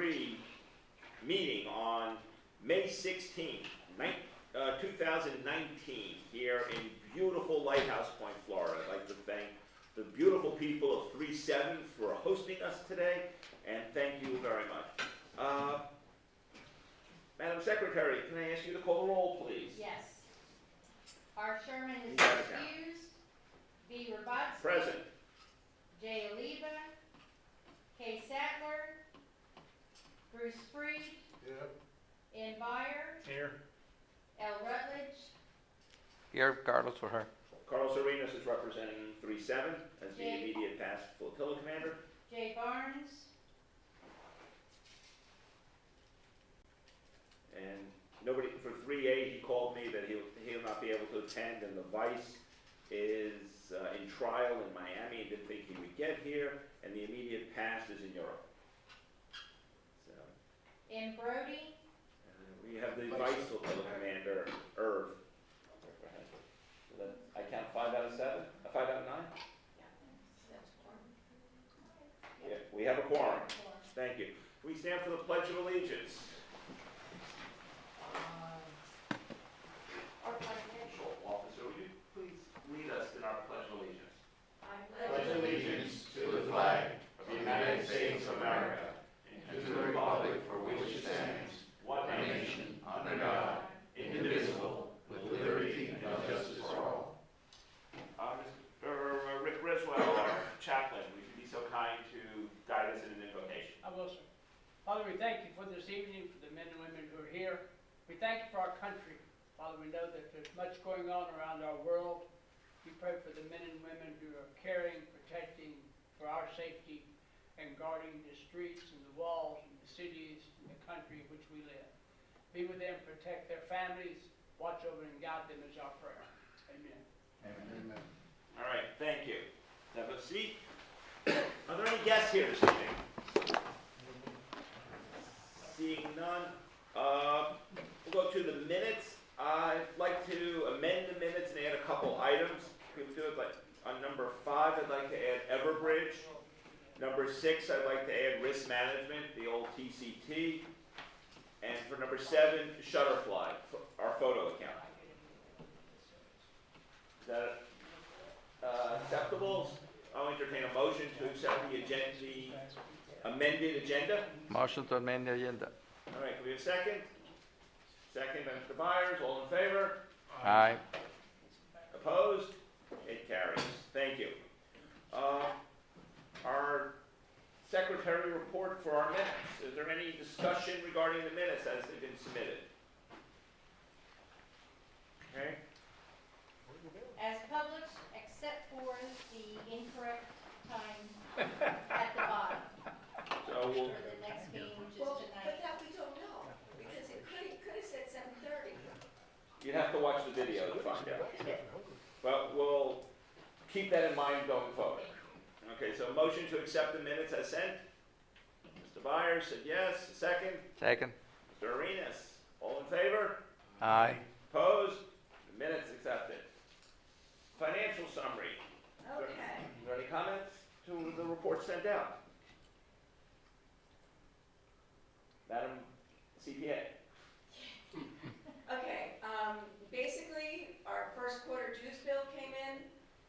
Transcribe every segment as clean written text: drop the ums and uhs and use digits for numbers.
DivThree meeting on May 16th, 2019, here in beautiful Lighthouse Point, Florida. I'd like to thank the beautiful people of 3-7 for hosting us today, and thank you very much. Madam Secretary, can I ask you to call the roll, please? Yes. R. Sherman is Yes, excused. B. Robotsky. Present. J. Oliva. K. Sattler. Bruce Freed. Yeah. N. Byer. Here. L. Rutledge. Here, Carlos for her. Carlos Arenas is representing 3-7 as the Jay. immediate past flotilla commander. J. Barnes. And nobody, for 3A, he called me that he'll not be able to attend, and the vice is in trial in Miami and didn't think he would get here, and the immediate past is in Europe. So, M. Brody. we have the vice flotilla commander, Irv. So that, I count 5 out of 7? 5 out of 9? Yeah, we have a quorum. Thank you. We stand for the Pledge of Allegiance. Our financial officer, would you please lead us in our Pledge of Allegiance? I pledge allegiance to the flag of the United States of America and to the republic for which it stands, one nation, under God, indivisible, with liberty and justice for all. Mr. Rick Griswold, our chaplain, would you be so kind to guide us in an invocation? I will, sir. Father, we thank you for this evening, for the men and women who are here. We thank you for our country. Father, we know that there's much going on around our world. We pray for the men and women who are caring, protecting for our safety, and guarding the streets and the walls and the cities and the country in which we live. Be with them, protect their families, watch over and guide them is our prayer. Amen. Amen. All right, thank you. Have a seat. Are there any guests here this evening? Seeing none, we'll go to the minutes. I'd like to amend the minutes and add a couple items. We would do it like on number 5, I'd like to add Everbridge. Number 6, I'd like to add risk management, the old TCT. And for number 7, Shutterfly, our photo account. Is that acceptable? I'll entertain a motion to accept the amended agenda. Motion to amend the agenda. All right, can we have a second? Second by Mr. Byers, all in favor? Aye. Opposed? It carries. Thank you. Our secretary report for our minutes. Is there any discussion regarding the minutes as they've been submitted? Okay. As published, except for the incorrect time at the bottom. So we'll, For the next meeting, which is Well, but tonight. that we don't know, because it could have said 7:30. you'd have to watch the video to find out. But we'll keep that in mind going forward. Okay, so motion to accept the minutes as sent. Mr. Byers said yes. Second. Second. Mr. Arenas, all in favor? Aye. Opposed? The minutes accepted. Financial summary. Okay. Is there any comments to the report sent out? Madam CPA. Okay, basically, our first quarter dues bill came in.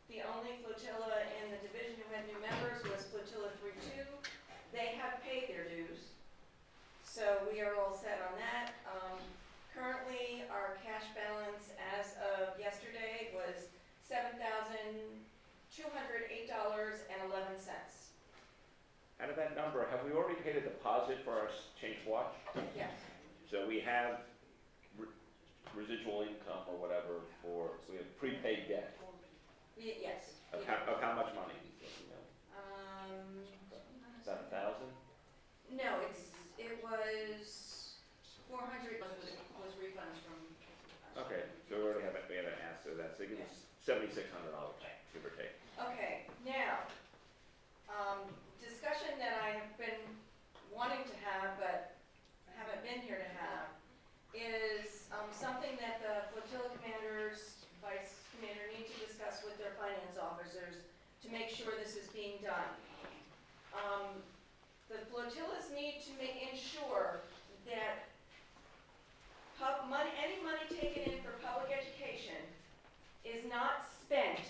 The only flotilla in the division who had new members was Flotilla 3-2. They have paid their dues, so we are all set on that. Currently, our cash balance as of yesterday was $7,208.11. Out of that number, have we already paid a deposit for our change watch? Yes. So we have residual income or whatever we have prepaid debt. Yes. Of how much money? Um, 7,000? No, it was 400 was refunds from. Okay, so we already have an answer to that. So give us $7,600, give or take. Okay, now, discussion that I have been wanting to have, but haven't been here to have, is something that the flotilla commanders, vice commander need to discuss with their finance officers to make sure this is being done. The flotillas need to ensure that any money taken in for public education is not spent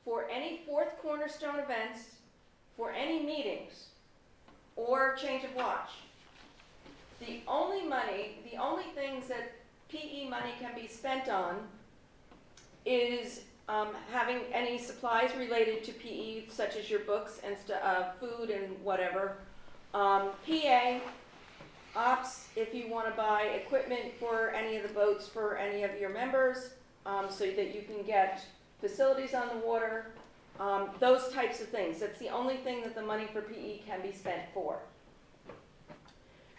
for any fourth cornerstone events, for any meetings, or change of watch. The only things that PE money can be spent on is having any supplies related to PE, such as your books and food and whatever. PA, ops, if you want to buy equipment for any of the boats for any of your members, so that you can get facilities on the water, those types of things. That's the only thing that the money for PE can be spent for.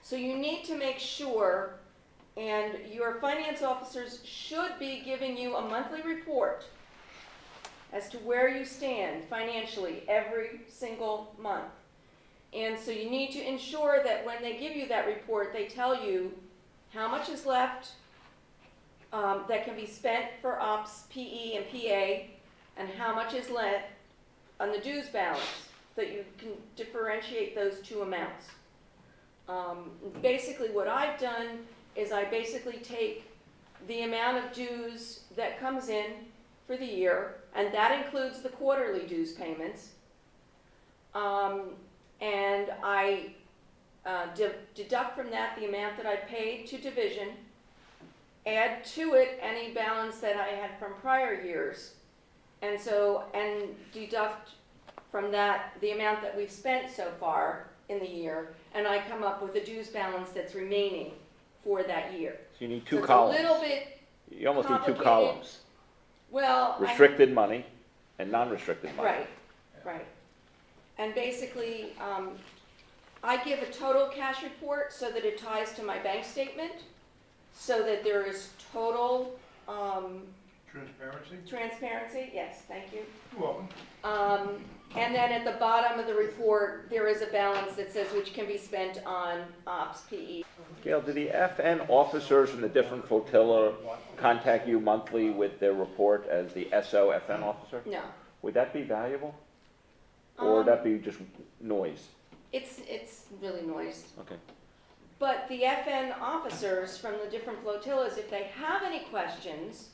So you need to make sure, and your finance officers should be giving you a monthly report as to where you stand financially every single month. And so you need to ensure that when they give you that report, they tell you how much is left that can be spent for ops, PE, and PA, and how much is left on the dues balance, that you can differentiate those two amounts. Basically what I've done is I basically take the amount of dues that comes in for the year, and that includes the quarterly dues payments, and I deduct from that the amount that I paid to division, add to it any balance that I had from prior years, and deduct from that the amount that we've spent so far in the year, and I come up with a dues balance that's remaining for that year. So you need So two columns. it's a little bit, You almost need two complicated. columns. well, Restricted money and non-restricted money. Right. And basically, I give a total cash report so that it ties to my bank statement, so that there is total transparency. Yes, thank you. You're welcome. And then at the bottom of the report, there is a balance that says which can be spent on ops, PE. Gail, do the FN officers from the different flotilla contact you monthly with their report as the SO FN officer? No, Would that be valuable? Or would that be just noise? it's really noise. Okay. But the FN officers from the different flotillas, if they have any questions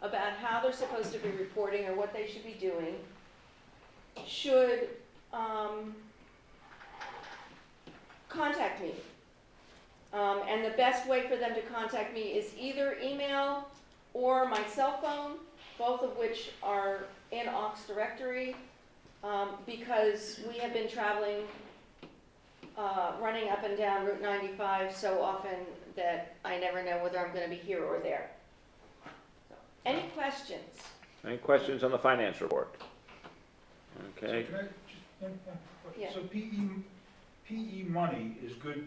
about how they're supposed to be reporting or what they should be doing, should contact me. And the best way for them to contact me is either email or my cell phone, both of which are in Aux directory, because we have been traveling, running up and down Route 95 so often that I never know whether I'm going to be here or there. So, any questions? Any questions on the finance report? Okay. So can I just, one question? Yeah. So PE money is good,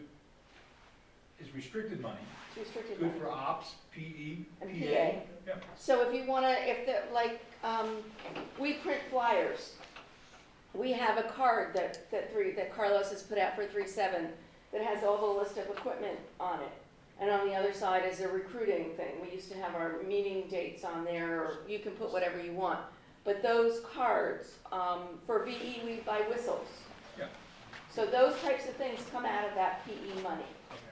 is restricted money, It's restricted good money. for ops, PE, And PA. PA. Yeah. So if you want to, we print flyers. We have a card that Carlos has put out for 3/7 that has all the list of equipment on it. And on the other side is a recruiting thing. We used to have our meeting dates on there, or you can put whatever you want. But those cards, for VE, we buy whistles. Yeah. So those types of things come out of that PE money.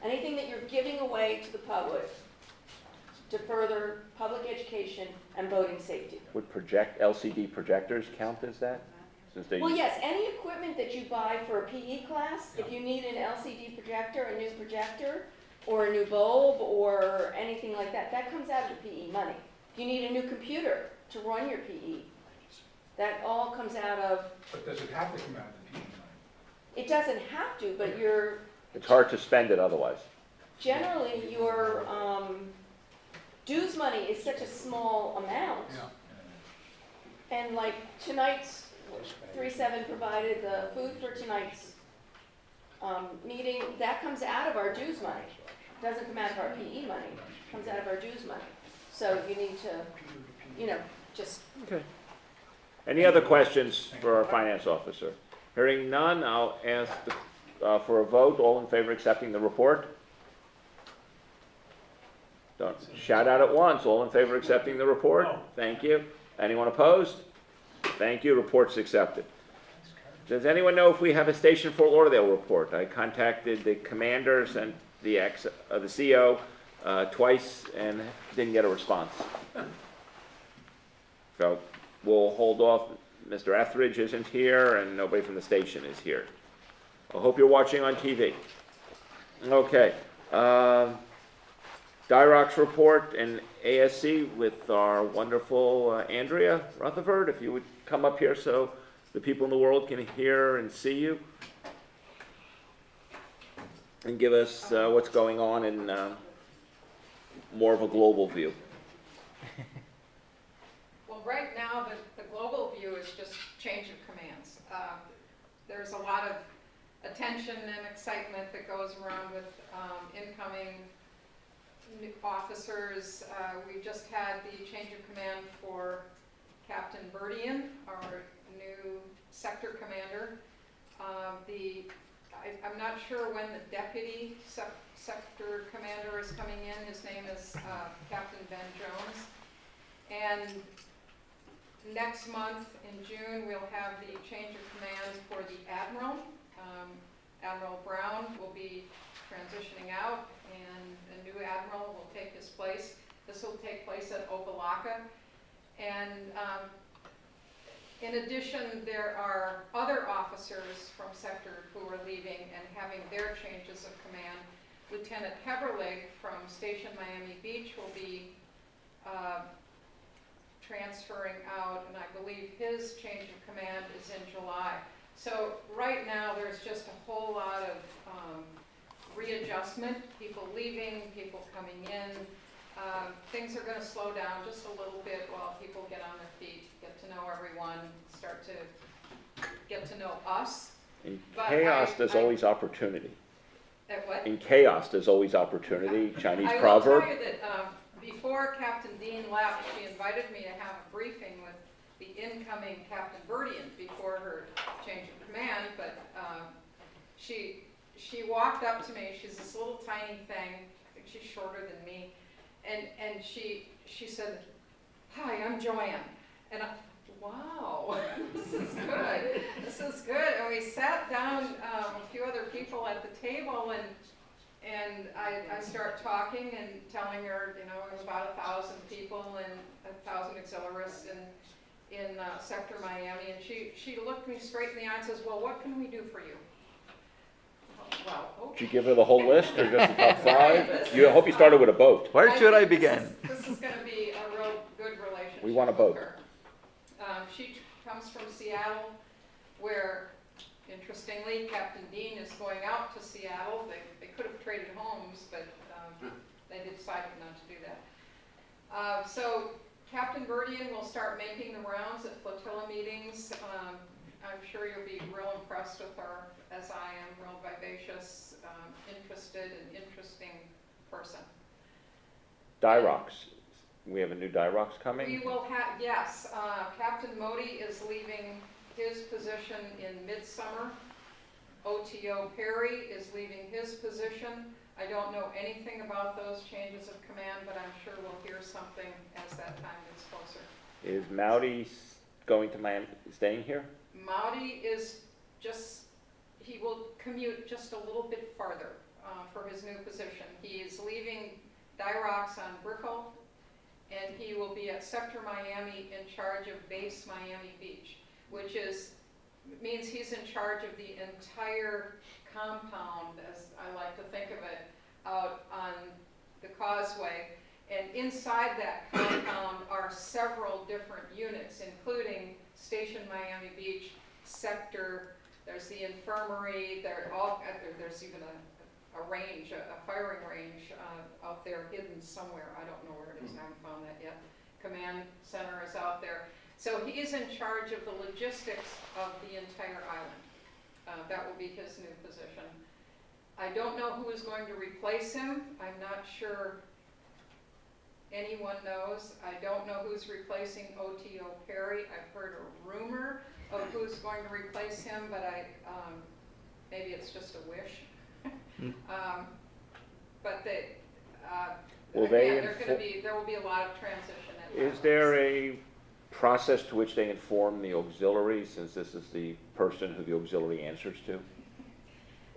Anything that you're giving away to the public to further public education and boating safety. Would LCD projectors count as that? Since they Well, yes, any equipment that you buy for a PE class, if you need an LCD projector, a new projector, or a new bulb, or anything like that, that comes out of the PE money. If you need a new computer to run your PE, that all comes out of, But does it have to come out of the PE money? it doesn't have to, but It's hard to spend it otherwise. generally your dues money is such a small amount. And like tonight's 3/7 provided the food for tonight's meeting, that comes out of our dues money. It doesn't come out of our PE money, it comes out of our dues money. So you need to, just, Okay. Any other questions for our finance officer? Hearing none, I'll ask for a vote. All in favor of accepting the report? Don't shout out at once. All in favor of accepting the report? Thank you. Anyone opposed? Thank you. Report's accepted. Does anyone know if we have a Station Fort Lauderdale report? I contacted the commanders and the CO twice and didn't get a response. So we'll hold off. Mr. Etheridge isn't here and nobody from the station is here. I hope you're watching on TV. Okay. DIROC's report and ASC with our wonderful Andrea Rutherford. If you would come up here so the people in the world can hear and see you. And give us what's going on in more of a global view. Well, right now, the global view is just change of commands. There's a lot of attention and excitement that goes around with incoming new officers. We just had the change of command for Captain Berdian, our new sector commander. I'm not sure when the deputy sector commander is coming in. His name is Captain Ben Jones. And next month in June, we'll have the change of command for the Admiral. Admiral Brown will be transitioning out, and a new Admiral will take his place. This will take place at Opa-locka. And in addition, there are other officers from sector who are leaving and having their changes of command. Lieutenant Heberlig from Station Miami Beach will be transferring out, and I believe his change of command is in July. So right now, there's just a whole lot of readjustment, people leaving, people coming in. Things are going to slow down just a little bit while people get on their feet, get to know everyone, start to get to know us. In But chaos, I- there's always opportunity. At what? In chaos, there's always opportunity. Chinese I will proverb. tell you that before Captain Dean left, she invited me to have a briefing with the incoming Captain Berdian before her change of command, but she walked up to me. She's this little tiny thing. I think she's shorter than me. And she said, "Hi, I'm Joanne." And I, wow, this is good. This is good. And we sat down, a few other people at the table, and I start talking and telling her, you know, it was about 1,000 people and 1,000 auxiliaries in Sector Miami. And she looked me straight in the eye and says, "Well, what can we do for you?" Well, okay. Did you give her the whole list or just the top five? I hope you started with a boat. Where should I think begin? This is going to be a real good relationship. We want a with boat. her. She comes from Seattle, where, interestingly, Captain Dean is going out to Seattle. They could have traded homes, but they decided not to do that. So Captain Berdian will start making the rounds at flotilla meetings. I'm sure you'll be real impressed with her, as I am, real vivacious, interested, and interesting person. DIROCs. We have a new DIROCs We coming. will have, yes, Captain Modi is leaving his position in midsummer. OTO Perry is leaving his position. I don't know anything about those changes of command, but I'm sure we'll hear something as that time gets closer. Is Mowdy going to Miami, staying here? Mowdy is he will commute just a little bit farther for his new position. He is leaving DIROCs on Brickell, and he will be at Sector Miami in charge of Base Miami Beach, which means he's in charge of the entire compound, as I like to think of it, out on the causeway. And inside that compound are several different units, including Station Miami Beach, Sector, there's the infirmary, there's even a range, a firing range out there hidden somewhere. I don't know where it is, I haven't found that yet. Command center is out there. So he is in charge of the logistics of the entire island. That will be his new position. I don't know who is going to replace him. I'm not sure anyone knows. I don't know who's replacing OTO Perry. I've heard a rumor of who's going to replace him, but maybe it's just a wish. But Will again, they there will be a lot of transition. Is there a process to which they inform the auxiliary, since this is the person who the auxiliary answers to?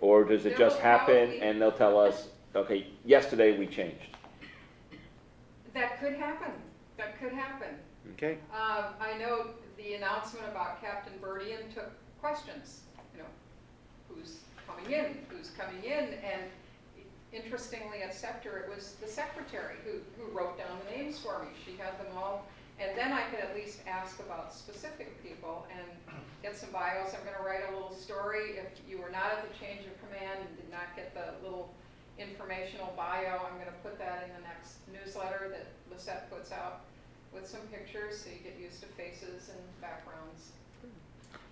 Or does it There just will happen probably- and they'll tell us, okay, yesterday we changed? That could happen, that could happen. Okay, I know the announcement about Captain Verdian took questions, you know, who's coming in, and interestingly at Scepter, it was the secretary who wrote down the names for me. She had them all, and then I could at least ask about specific people and get some bios. I'm gonna write a little story. If you were not at the change of command and did not get the little informational bio, I'm gonna put that in the next newsletter that Lisette puts out with some pictures, so you get used to faces and backgrounds.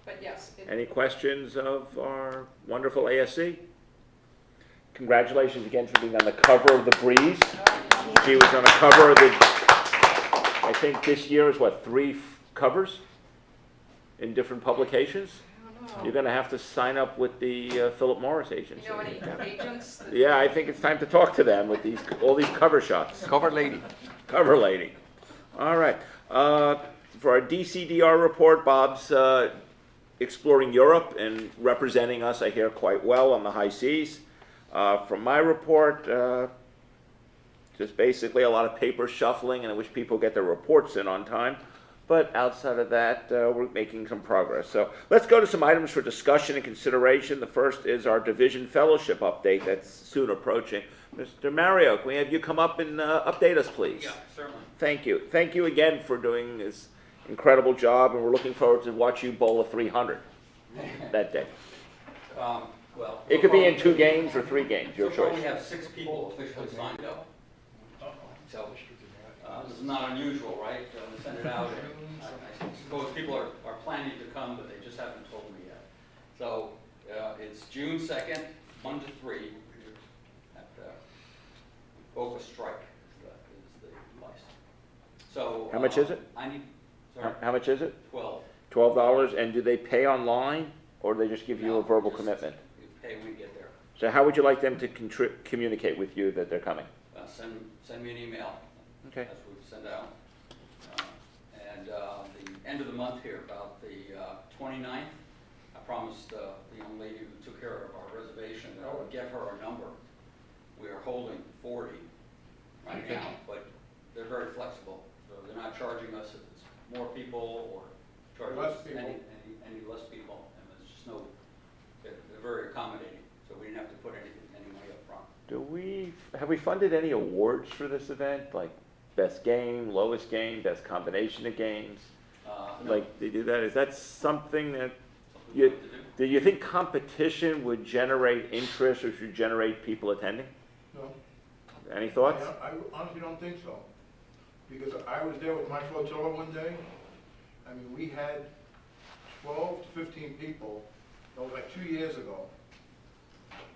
But yes, any questions of our wonderful ASC? Congratulations again for being on the cover of The Breeze. She was on the cover of the, I think this year is what, 3 covers in different publications? I don't know. You're gonna have to sign up with the Philip Morris agency. You know any agents? that- Yeah, I think it's time to talk to them with all these cover shots. Cover lady. Cover lady. All right. For our DCDR report, Bob's exploring Europe and representing us, I hear, quite well on the high seas. From my report, just basically a lot of paper shuffling, and I wish people get their reports in on time. But outside of that, we're making some progress. So let's go to some items for discussion and consideration. The first is our division fellowship update that's soon approaching. Mr. Mario, can we have you come up and update us, please? Yeah, certainly. Thank you. Thank you again for doing this incredible job, and we're looking forward to watch you bowl a 300 that day. Well. It could be in 2 games or 3 games, your So far, choice. we have 6 people officially signed up. So, this is not unusual, right? We send it out, and I suppose people are planning to come, but they just haven't told me yet. So, it's June 2nd, 1 to 3, at Boca Strike is the place. So. How much is it? I need, sorry, How much is it? 12. $12, and do they pay online, or do they just give you No, a verbal just- commitment? Hey, we get there. So how would you like them to communicate with you that they're coming? Send me an email. Okay. That's what we send out. And the end of the month here, about the 29th, I promised the young lady who took care of our reservation that I would get her a number. We are holding 40 right now, but they're very flexible. So they're not charging us if it's more people or charging us any less people. And there's just no, they're very accommodating. So we didn't have to put any money up front. Have we funded any awards for this event, like best game, lowest game, best combination of games? No, Like they do that? Is that something that something we have to do. do you think competition would generate interest or should generate people attending? No. Any thoughts? I honestly don't think so. Because I was there with my flotilla one day. I mean, we had 12 to 15 people. That was like 2 years ago.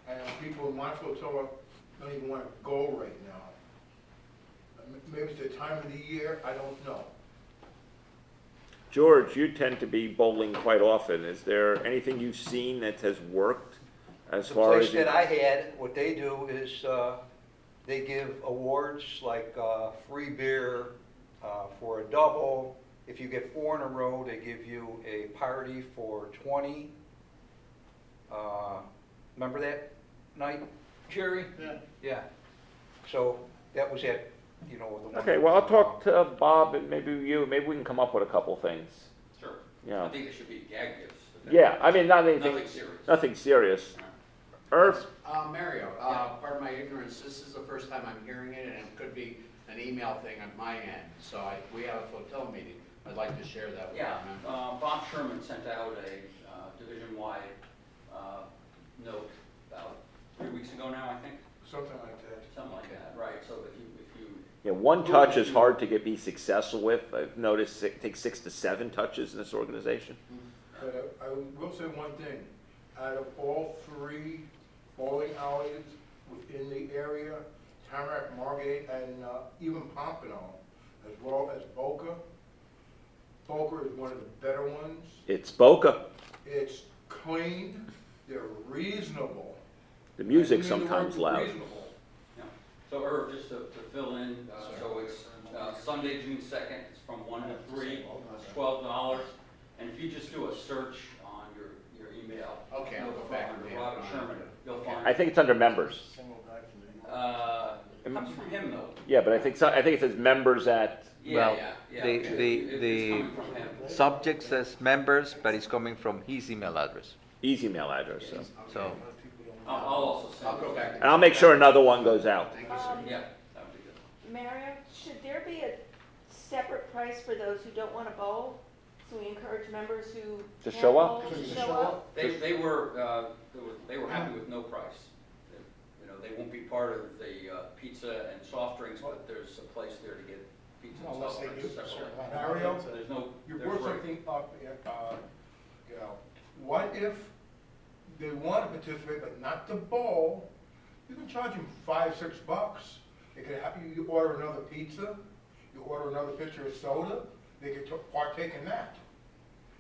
And people in my flotilla don't even want to go right now. Maybe it's the time of the year, I don't know. George, you tend to be bowling quite often. Is there anything you've seen that has worked as The far as? place that I had, what they do is, they give awards like, free beer, for a double. If you get 4 in a row, they give you a party for 20. Remember that night, Jerry? Yeah. Yeah. So that was it, you know, the one. Okay, well, I'll talk to Bob and maybe you, maybe we can come up with a couple things. Sure. Yeah. I think it should be gag gifts. Yeah, I mean, not anything, Nothing serious. nothing serious. Irv? Mario, pardon my ignorance, this is the first time I'm hearing it, and it could be an email thing on my end. So we have a flotilla meeting. I'd like to share that with you. Yeah, Bob Sherman sent out a division-wide note about 3 weeks ago now, I think, Something like that. something like that, right? So if you Yeah, one touch is hard to be successful with. I've noticed it takes 6 to 7 touches in this organization. But I will say one thing. Out of all 3 bowling alleys within the area, Tamarack, Margate, and even Pompano, as well as Boca. Boca is one of the better ones. It's Boca. It's clean, they're reasonable. The music I mean the word sometimes loud. reasonable. So Irv, just to fill in, so it's Sunday, June 2nd, it's from 1 to 3, it's $12. And if you just do a search on your email, Okay, I'll go back and under read. Robert Sherman, you'll find. I think it's under members. It comes from him though. Yeah, but I think it says members at, Yeah, Well, yeah. the- It- the- it's the- coming from him. Subject says members, but it's coming from his email address. easy email address, so. So, I'll also send. I'll go back. And I'll make sure another one goes out. Thank you, sir. Yeah, that would be good. Mario, should there be a separate price for those who don't want to bowl? So we encourage members who To can't show up? bowl to show up? They were happy with no price. You know, they won't be part of the pizza and soft drinks, but there's a place there to get pizza and Unless soft they drinks do, separately. Mario, There's no, you they're brought free. something up, Gal. What if they want to participate but not to bowl? You can charge them $5, $6. They can have, you order another pizza, you order another pitcher of soda, they can partake in that,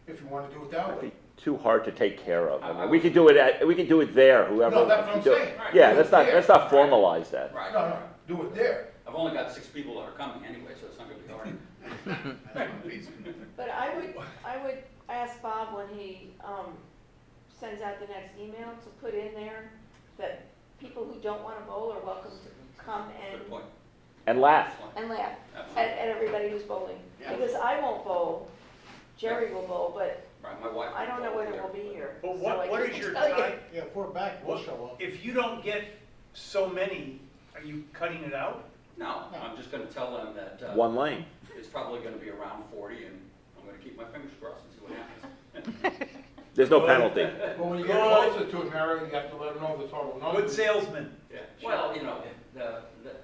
if you want to do it that It'd way. be too hard to take care of. I mean, we could do it there, whoever. No, that's what I'm do it. saying. Yeah, Do let's it not, there. let's not formalize that. Right. No, do it there. I've only got 6 people that are coming anyway, so it's not gonna be hard. But I would ask Bob when he sends out the next email to put in there that people who don't want to bowl are welcome to come Good point. And laugh. and laugh Absolutely. at everybody who's bowling. Yeah. Because I won't bowl, Jerry will bowl, but Right, my wife. I don't know will whether there. we'll be here. But So I what is couldn't your tell you. time? Yeah, if we're back, we'll show up. If you don't get so many, are you cutting it out? No, I'm just gonna tell them that One lane. it's probably gonna be around 40, and I'm gonna keep my fingers crossed and see what happens. There's no penalty. But when you get closer to it, Mario, you have to let them know the total number. Good salesman. Yeah, well, you know,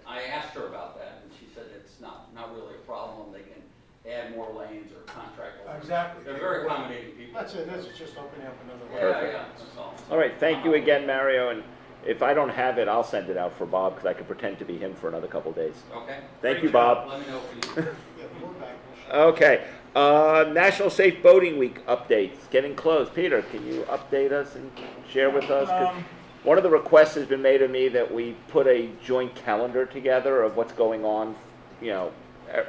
I asked her about that, and she said it's not really a problem, they can add more lanes or contract. lanes. Exactly. They're very accommodating people. That's it, it's just opening up another way. Yeah, Perfect. yeah, that's all. All right, thank you again, Mario, and if I don't have it, I'll send it out for Bob, because I can pretend to be him for another couple days. Okay. Thank Great you, job. Bob. Let me know if you need. Yeah, we're back. We'll show Okay, National Safe Boating Week updates, getting close. Peter, can you update us and share with us? 'Cause one of the requests has been made of me that we put a joint calendar together of what's going on, you know,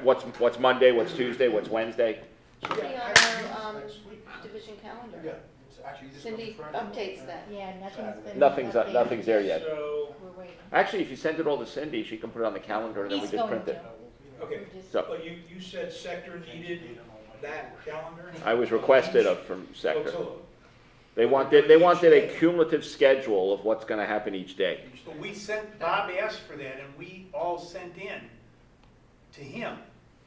what's Monday, what's Tuesday, what's Wednesday. Should be on Yeah, our next week. division calendar. Yeah, it's actually this Cindy comes Friday. updates that. Yeah, nothing's been. Nothing's there yet. So, We're waiting. Actually, if you send it all to Cindy, she can put it on the calendar and then we He's just going print it. to. okay, We're just- So but you said sector needed that calendar? I was requested from Sector. Flotilla. They wanted a cumulative schedule of what's gonna happen each day. So we sent, Bob asked for that, and we all sent in to him.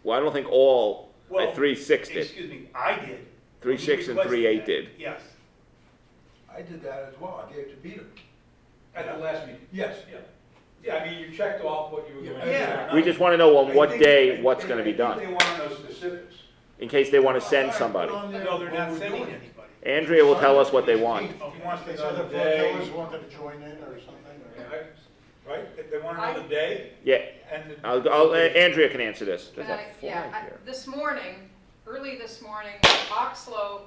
Well, I don't think all, Well, 3/6 did. Excuse me, I did. 3/6 and He requested 3/8 that. did. Yes, I did that as well, I gave it to Peter. at the last meeting. Yes. Yeah, I mean, you checked off what you were going to do. Yeah. We just wanna know on what day, what's gonna be I done, think they want to know specifics. in case they wanna send somebody. No, they're not sending anybody. Andrea will tell us what they want. He wants to They know said the the day. flotillas wanted to join in or something. Right, they want to know the day Yeah, and the. Andrea can answer this. There's And a I- fly yeah, here. this morning, early this morning, Oxlow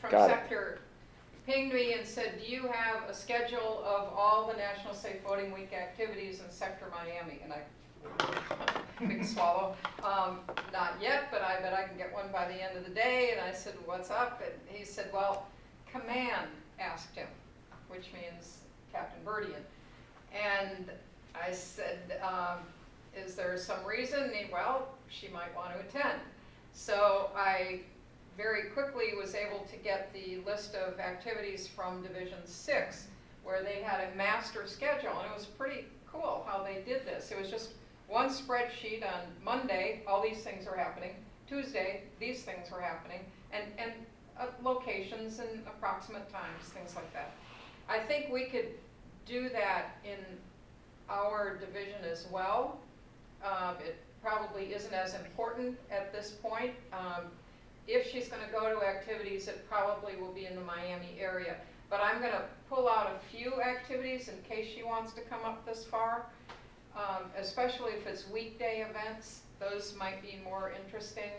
from Got it. Sector pinged me and said, do you have a schedule of all the National Safe Boating Week activities in Sector Miami? And I, big swallow, not yet, but I bet I can get one by the end of the day. And I said, what's up? And he said, well, Command asked him, which means Captain Burdian. And I said, is there some reason? And he, well, she might want to attend. So I very quickly was able to get the list of activities from Division 6, where they had a master schedule, and it was pretty cool how they did this. It was just one spreadsheet on Monday, all these things are happening. Tuesday, these things were happening, and locations and approximate times, things like that. I think we could do that in our division as well. It probably isn't as important at this point. If she's going to go to activities, it probably will be in the Miami area. But I'm going to pull out a few activities in case she wants to come up this far, especially if it's weekday events. Those might be more interesting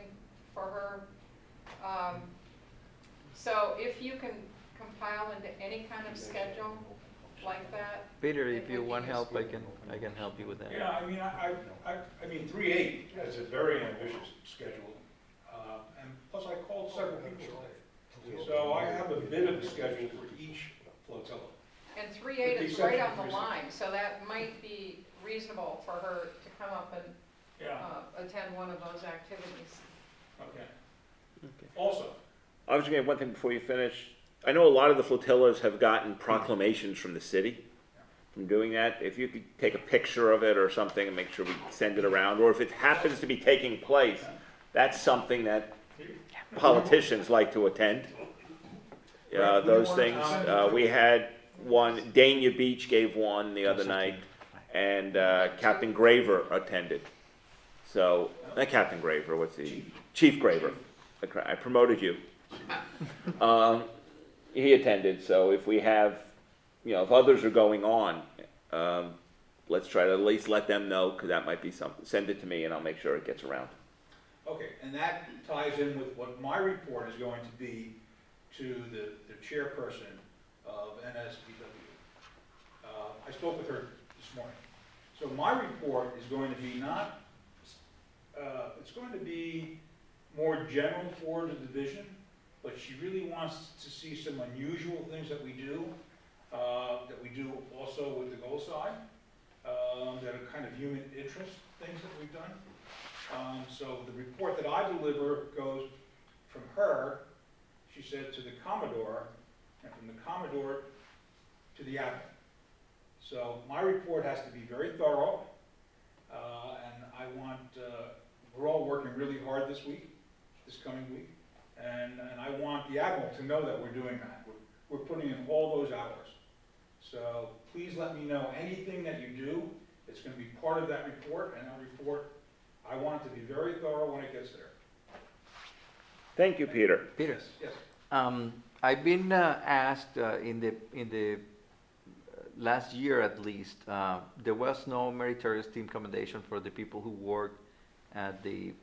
for her. So if you can compile into any kind of schedule, like that. Peter, It if you would be want help, useful. I can help you with that. Yeah, I mean, I mean, 3/8 is a very ambitious schedule. And plus I called several people. So I have a bit of a schedule for each flotilla. And 3/8 is Except right for on the 3/6. line, so that might be reasonable for her to come up and Yeah, attend one of those activities. okay. Okay. Also, I was gonna add one thing before you finish. I know a lot of the flotillas have gotten proclamations from the city from doing that. If you could take a picture of it or something and make sure we send it around, or if it happens to be taking place, that's something that politicians like to attend. Those things. We had one, Dania Beach gave one the other night, and Captain Graver attended. So, not Captain Graver, what's he? Chief Graver. I promoted you. He attended, so if we have, if others are going on, let's try to at least let them know, because that might be something. Send it to me and I'll make sure it gets around. okay, and that ties in with what my report is going to be to the chairperson of NSBW. I spoke with her this morning. So my report is going to be not, it's going to be more general for the division, but she really wants to see some unusual things that we do also with the goal side, that are kind of human interest things that we've done. So the report that I deliver goes from her, she said, to the Commodore, and from the Commodore to the admin. So my report has to be very thorough, and I want, we're all working really hard this coming week, and I want the admiral to know that we're doing that. We're putting in all those hours. So please let me know anything that you do. It's going to be part of that report, and that report, I want it to be very thorough when it gets there. Thank you, Peter. Peter, Yes. I've been asked in the last year at least, there was no meritorious team commendation for the people who worked at the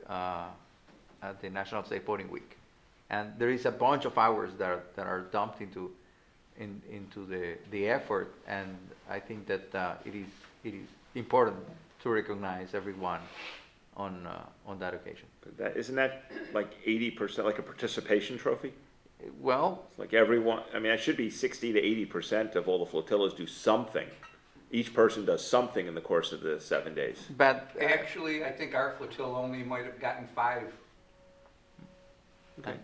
National Safe Boating Week, and there is a bunch of hours that are dumped into the effort, and I think that it is important to recognize everyone on that occasion. Isn't that like 80%, like a participation trophy? Well, It's like everyone, I mean, it should be 60 to 80% of all the flotillas do something. Each person does something in the course of the 7 days. but Actually, I think our flotilla only might have gotten 5. Okay.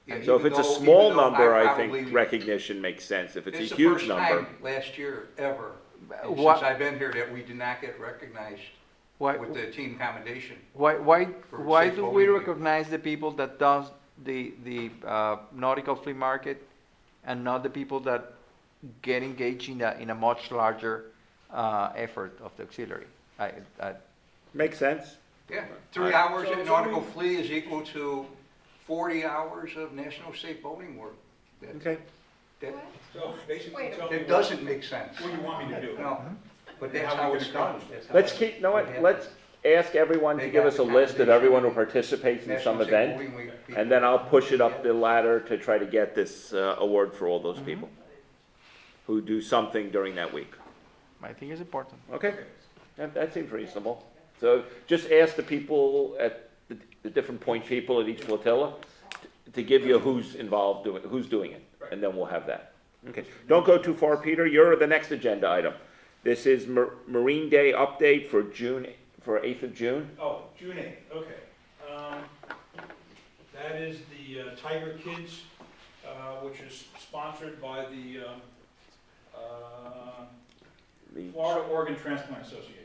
Yeah, So if even it's a though- small even though number, I probably- think recognition makes sense. If it's a It's the huge first number, time last year ever, and What- since I've been here, that we did not get recognized why with the team commendation. why for why Safe do we Boating Week. recognize the people that does the nautical flea market and not the people that get engaged in a much larger effort of the auxiliary? I makes sense. Yeah, 3 hours So at it's nautical only- flea is equal to 40 hours of national safe boating work. That- Okay. that- So basically, Wait a tell me It doesn't make sense. what you want me to do. No, but that's How how we it's can done. accomplish That's how Let's it- keep, you know what, it let's ask everyone to They give got us a the list of commendation. everyone who participates in some National Safe event, Boating Week and then I'll people. push it up the ladder to try to get this award for all those people who do something during that week. I think it's important. Okay, that seems reasonable. So just ask the people at the different point people at each flotilla to give you who's involved, who's doing it, and then we'll have that. Okay, don't go too far, Peter, you're the next agenda item. This is Marine Day update for 8th of June. Oh, June 8th, okay. That is the Tiger Kids, which is sponsored by the Florida Organ Transplant Association.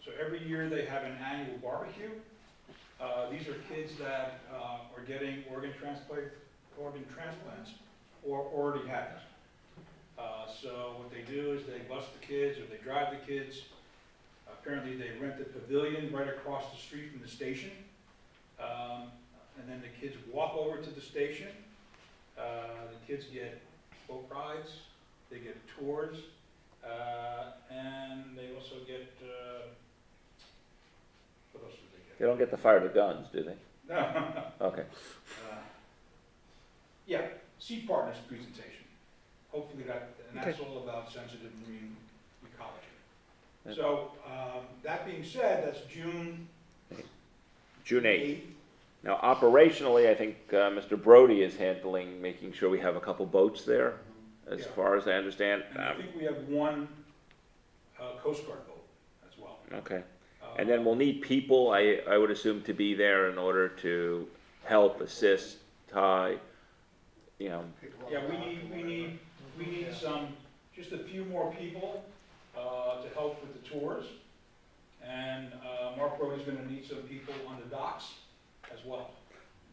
So every year they have an annual barbecue. These are kids that are getting organ transplants or already have them. So what they do is they bus the kids or they drive the kids. Apparently they rent the pavilion right across the street from the station. And then the kids walk over to the station. The kids get boat rides, they get tours, and they also get, what else do they get? They don't get to fire the guns, do they? No. Okay. Yeah, Sea Partners presentation. hopefully and that's all about sensitive marine ecology. Yep. So, that being said, that's June June 8th. 8th. Now, operationally, I think Mr. Brody is handling, making sure we have a couple boats there, as Yeah. far as I understand. And I think we have one Coast Guard boat as well. Okay. And then we'll need people, I would assume, to be there in order to help, assist, tie, you know. Yeah, we need just a few more people to help with the tours. And Mark Brody's gonna need some people on the docks as well.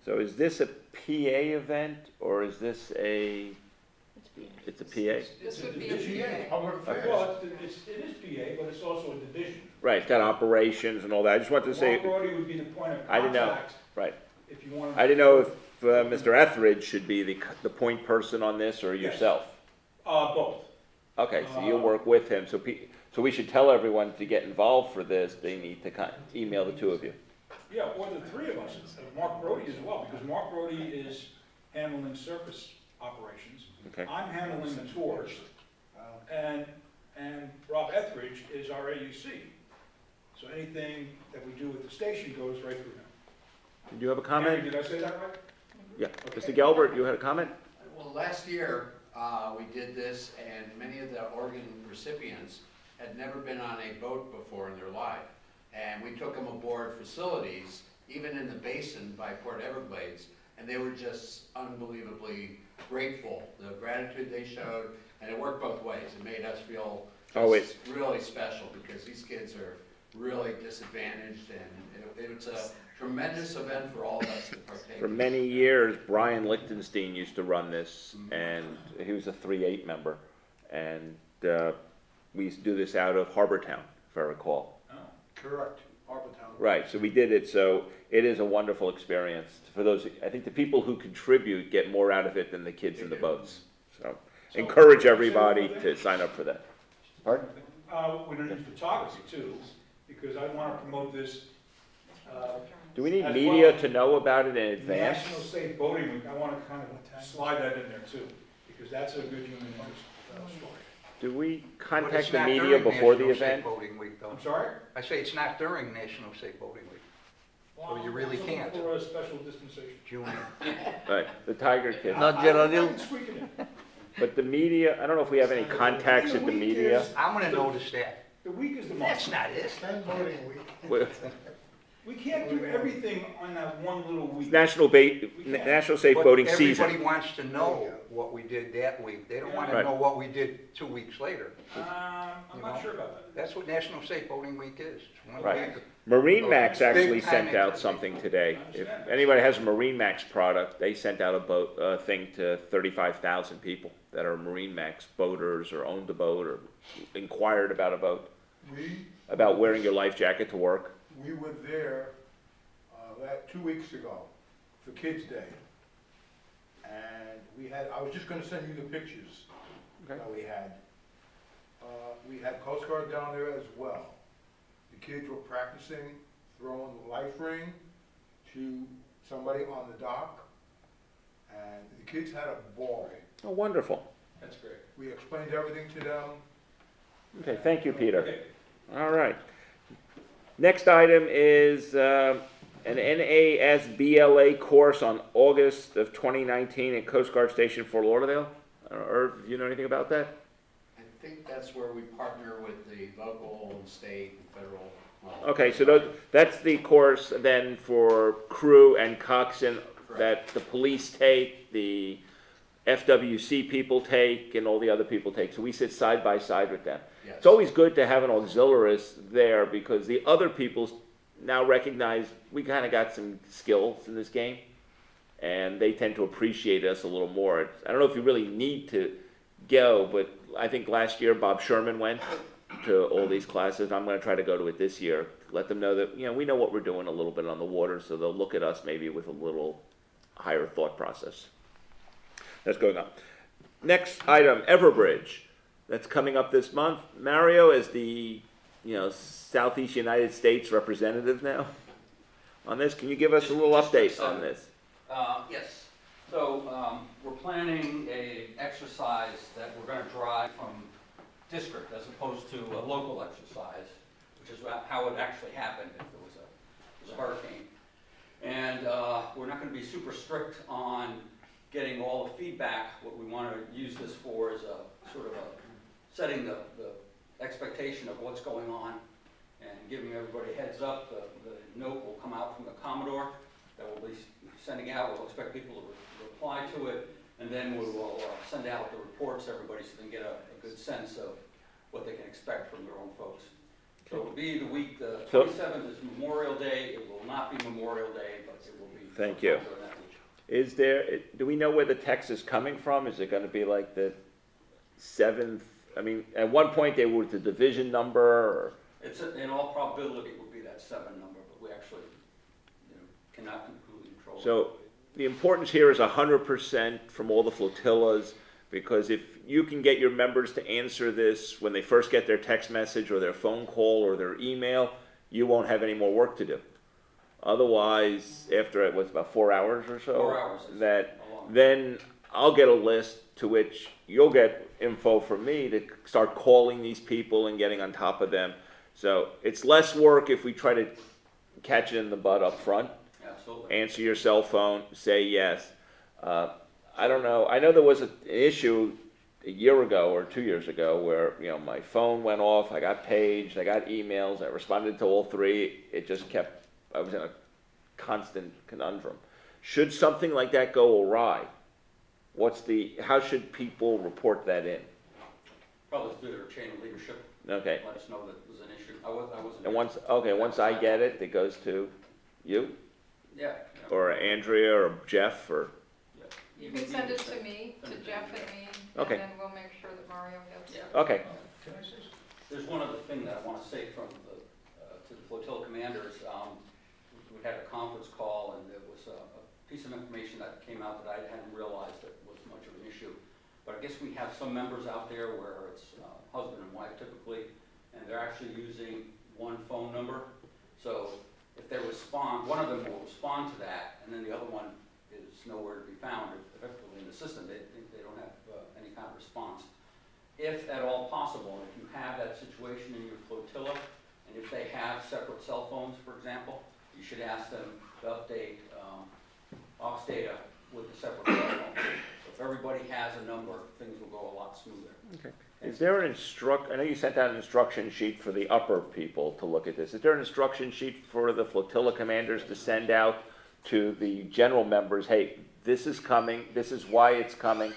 So is this a PA event, or is this it's a PA? This would be It's a division. Public affairs. Well, it is PA, but it's also a division. Right, it's got operations and all that. I just wanted to say, Mark Brody would be the point of I didn't know. contact right. if you wanted. I didn't know if Mr. Etheridge should be the point person on this, or Yes. yourself. Both. Okay, so you'll work with him. So we should tell everyone to get involved for this. They need to email the two of you. Yeah, or the three of us, Mark Brody as well, because Mark Brody is handling surface operations. Okay. I'm handling the tours, and Rob Etheridge is our AUC. So anything that we do with the station goes right through him. Did you have a Henry, comment? did I say that right? Yeah. Mr. Gelbert, you had a comment? Well, last year, we did this, and many of the organ recipients had never been on a boat before in their life. And we took them aboard facilities, even in the basin by Port Everglades, and they were just unbelievably grateful, the gratitude they showed, and it worked both ways. It made us feel just really special, because these kids are really disadvantaged, and it was a tremendous event for all of us to partake in. For many years, Brian Lichtenstein used to run this, and he was a 3-8 member. And we used to do this out of Harbortown, if I recall. Oh. Correct, Harbortown. Right, so we did it, so it is a wonderful experience. For those, I think the people who contribute get more out of it than the kids in the boats. So encourage everybody to sign up for that. Pardon? We're gonna need photography too, because I wanna promote this. Do we need As media well. to know about it in advance? National Safe Boating Week, I wanna kind of slide that in there too, because that's a good human interest story. Do we But it's contact the not media during before the National Safe event? Boating Week, though. I'm sorry? I say it's not during National Safe Boating Week. Well, you really I'm looking can't. For a special dispensation. June. Right, the Tiger Kids. Not Geraldine? I can squeak it in. But the media, I don't know if we have any contacts at the media. I'm gonna notice that. The week is the month. That's not it. Spend voting week. We- We can't do everything on that one little week. National Safe But Boating everybody Season. wants to know what we did that week. They don't wanna Right. know what we did 2 weeks later. I'm not sure about that. That's what National Safe Boating Week is. It's one Right. week. Marine Max actually Big time sent out activity. something today. If anybody has a Marine Max product, they sent out a thing to 35,000 people that are Marine Max boaters or owned a boat or inquired about a boat, about wearing your life jacket to work. We were there 2 weeks ago for Kids Day. And I was just gonna send you the pictures Okay. that we had. We had Coast Guard down there as well. The kids were practicing throwing the life ring to somebody on the dock. And the kids had a ball. Oh, wonderful. That's great. We explained everything to them. Okay, thank you, Peter. Okay. All right. Next item is an NASBLA course on August of 2019 at Coast Guard Station Fort Lauderdale. Irv, you know anything about that? I think that's where we partner with the local and state and federal. Okay, so that's the course then for crew and coxswain that the police take, the FWC people take, and all the other people take. So we sit side by side with them. Yes. It's always good to have an auxiliarist there because the other people now recognize we kind of got some skills in this game, and they tend to appreciate us a little more. I don't know if you really need to go, but I think last year Bob Sherman went to all these classes. I'm going to try to go to it this year. Let them know that we know what we're doing a little bit on the water, so they'll look at us maybe with a little higher thought process. That's going on. Next item, Everbridge. That's coming up this month. Mario is the Southeast United States representative now on this. Can you give us a little update on this? Yes. So we're planning a exercise that we're gonna drive from district as opposed to a local exercise, which is how it actually happened if there was a hurricane. And we're not gonna be super strict on getting all the feedback. What we wanna use this for is a sort of a setting the expectation of what's going on and giving everybody a heads up. The note will come out from the Commodore that we'll be sending out. We'll expect people to reply to it, and then we will send out the reports to everybody so they can get a good sense of what they can expect from their own folks. So it will be the week, the 27th is Memorial Day. It will not be Memorial Day, but it will be. Thank you. during that week. Is there, do we know where the text is coming from? Is it gonna be like the 7th? I mean, at one point they were the division number, or? In all probability, it would be that 7 number, but we actually, cannot completely control it. So the importance here is 100% from all the flotillas, because if you can get your members to answer this when they first get their text message or their phone call or their email, you won't have any more work to do. Otherwise, after it was about 4 hours or so, 4 hours is then I'll get a list to which you'll get info from me to start calling these people and getting on top of them. So it's less work if we try to catch it in the bud up front. Absolutely. Answer your cell phone, say yes. I don't know. I know there was an issue a year ago or 2 years ago where, my phone went off, I got paged, I got emails, I responded to all 3. It just kept, I was in a constant conundrum. Should something like that go awry, how should people report that in? Probably through their chain of leadership. Okay. Let us know that there's an issue. I wasn't. And once I get it, it goes to you? Yeah. Or Andrea or Jeff or? You can send it to me, to Jeff and me, Okay. and then we'll make sure that Mario gets it. Yeah. Okay. Can I say something? There's one other thing that I want to say to the flotilla commanders. We had a conference call, and there was a piece of information that came out that I hadn't realized that was much of an issue. But I guess we have some members out there where it's husband and wife typically, and they're actually using one phone number. So if they respond, one of them will respond to that, and then the other one is nowhere to be found. Effectively in the system, they don't have any kind of response. If at all possible, and if you have that situation in your flotilla, and if they have separate cell phones, for example, you should ask them to update aux data with the separate cell phones. So if everybody has a number, things will go a lot smoother. Okay. Is there an I know you sent out an instruction sheet for the upper people to look at this. Is there an instruction sheet for the flotilla commanders to send out to the general members, hey, this is coming, this is why it's coming?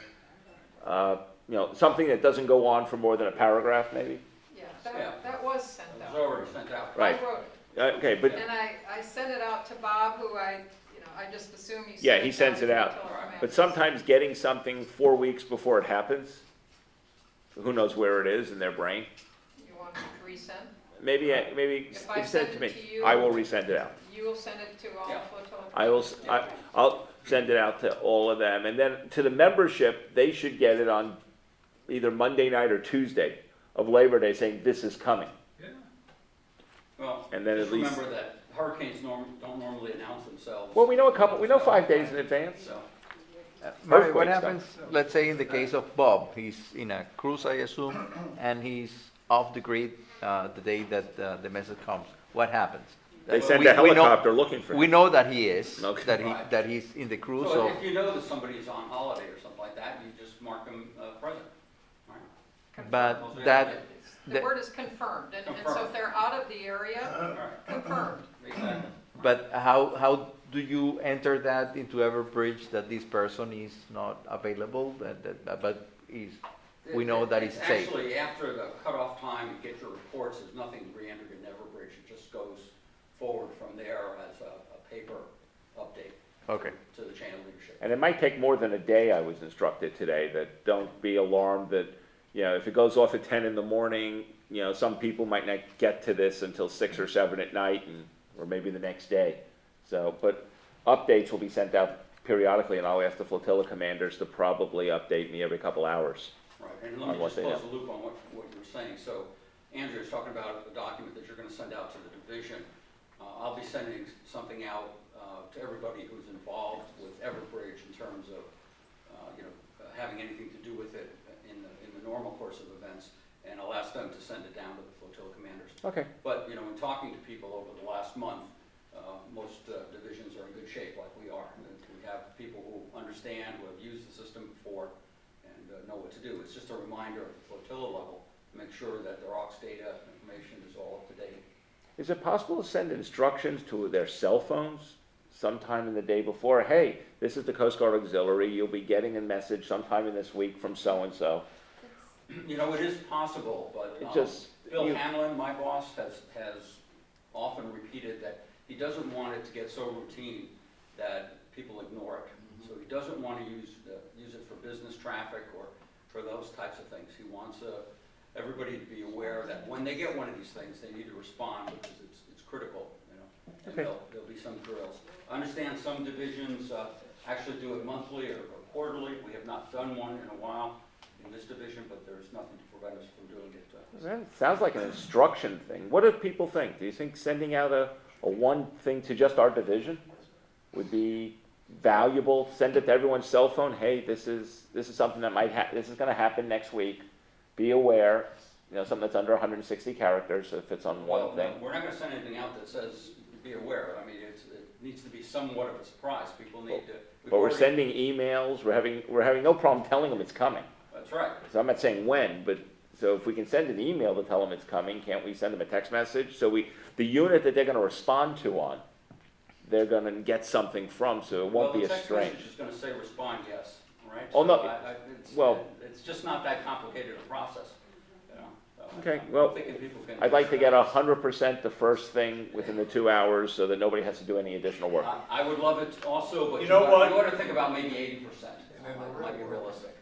Something that doesn't go on for more than a paragraph, maybe? Yeah, Yeah. that was sent It was out. already sent out. Right. I wrote it. Okay, but, And I sent it out to Bob, who I just assume he sent it yeah, he sends it out. But sometimes getting something 4 weeks before it happens, who knows where it is in their brain? You want it resent? Maybe If I send send it to it me. to you- I will resend it out. You will send it to all Yeah. flotilla. I'll send it out to all of them, and then to the membership, they should get it on either Monday night or Tuesday of Labor Day saying this is coming. Yeah. Well, And then just at least- remember that hurricanes don't normally announce themselves. Well, we know 5 days in advance. So, Mario, Earthquake what stuff. happens, let's say in the case of Bob, he's in a cruise, I assume, and he's off the grid the day that the message comes. What happens? They That send we- a we know- helicopter looking for We him. know that he is, Okay. Right. that he's in the cruise, so so, if you know that somebody's on holiday or something like that, you just mark them present. All right? but Confirm. that, The word is confirmed, and so Confirmed. if they're out of the area, All right. confirmed. Exactly. but how do you enter that into Everbridge that this person is not available, but we know that it's safe? Actually, after the cutoff time, you get your reports, there's nothing re-entered in Everbridge. It just goes forward from there as a paper update Okay. to the chain of leadership. And it might take more than a day, I was instructed today, that don't be alarmed that, if it goes off at 10 in the morning, some people might not get to this until 6 or 7 at night, or maybe the next day. So, but updates will be sent out periodically, and I'll ask the flotilla commanders to probably update me every couple hours. Right, and On let me what just they close have. the loop on what you were saying. So Andrew's talking about a document that you're gonna send out to the division. I'll be sending something out to everybody who's involved with Everbridge in terms of, having anything to do with it in the normal course of events, and I'll ask them to send it down to the flotilla commanders. Okay. But, you know, in talking to people over the last month, most divisions are in good shape like we are. And we have people who understand, who have used the system before, and know what to do. It's just a reminder at the flotilla level to make sure that their aux data information is all up to date. Is it possible to send instructions to their cell phones sometime in the day before? Hey, this is the Coast Guard Auxiliary. You'll be getting a message sometime in this week from so-and-so. You know, it is possible, but It just- Bill you- Hanlon, my boss, has often repeated that he doesn't want it to get so routine that people ignore it. So he doesn't want to use it for business traffic or for those types of things. He wants everybody to be aware that when they get one of these things, they need to respond because it's critical, you know. And Okay. there'll be some drills. I understand some divisions actually do it monthly or quarterly. We have not done one in a while in this division, but there's nothing to prevent us from doing it. That sounds like an instruction thing. What do people think? Do you think sending out a one thing to just our division would be valuable? Send it to everyone's cell phone. Hey, this is something that this is going to happen next week. Be aware. You know, something that's under 160 characters if it's on one Well, thing. we're not gonna send anything out that says, be aware. I mean, it needs to be somewhat of a surprise. People need to. But we're sending emails. We're having no problem telling them it's coming. That's right. So I'm not saying when, but so if we can send an email to tell them it's coming, can't we send them a text message? So the unit that they're going to respond to on, they're going to get something from, so it won't be Well, a the text strange. message is gonna say respond yes, all right? Oh, no, So it's just not that complicated a process, you know? So Okay, I'm well, thinking people can I'd like to get figure it out. 100% the first thing within the 2 hours so that nobody has to do any additional work. I would love it also, but You know what? you ought to think about maybe 80%. Might be realistic,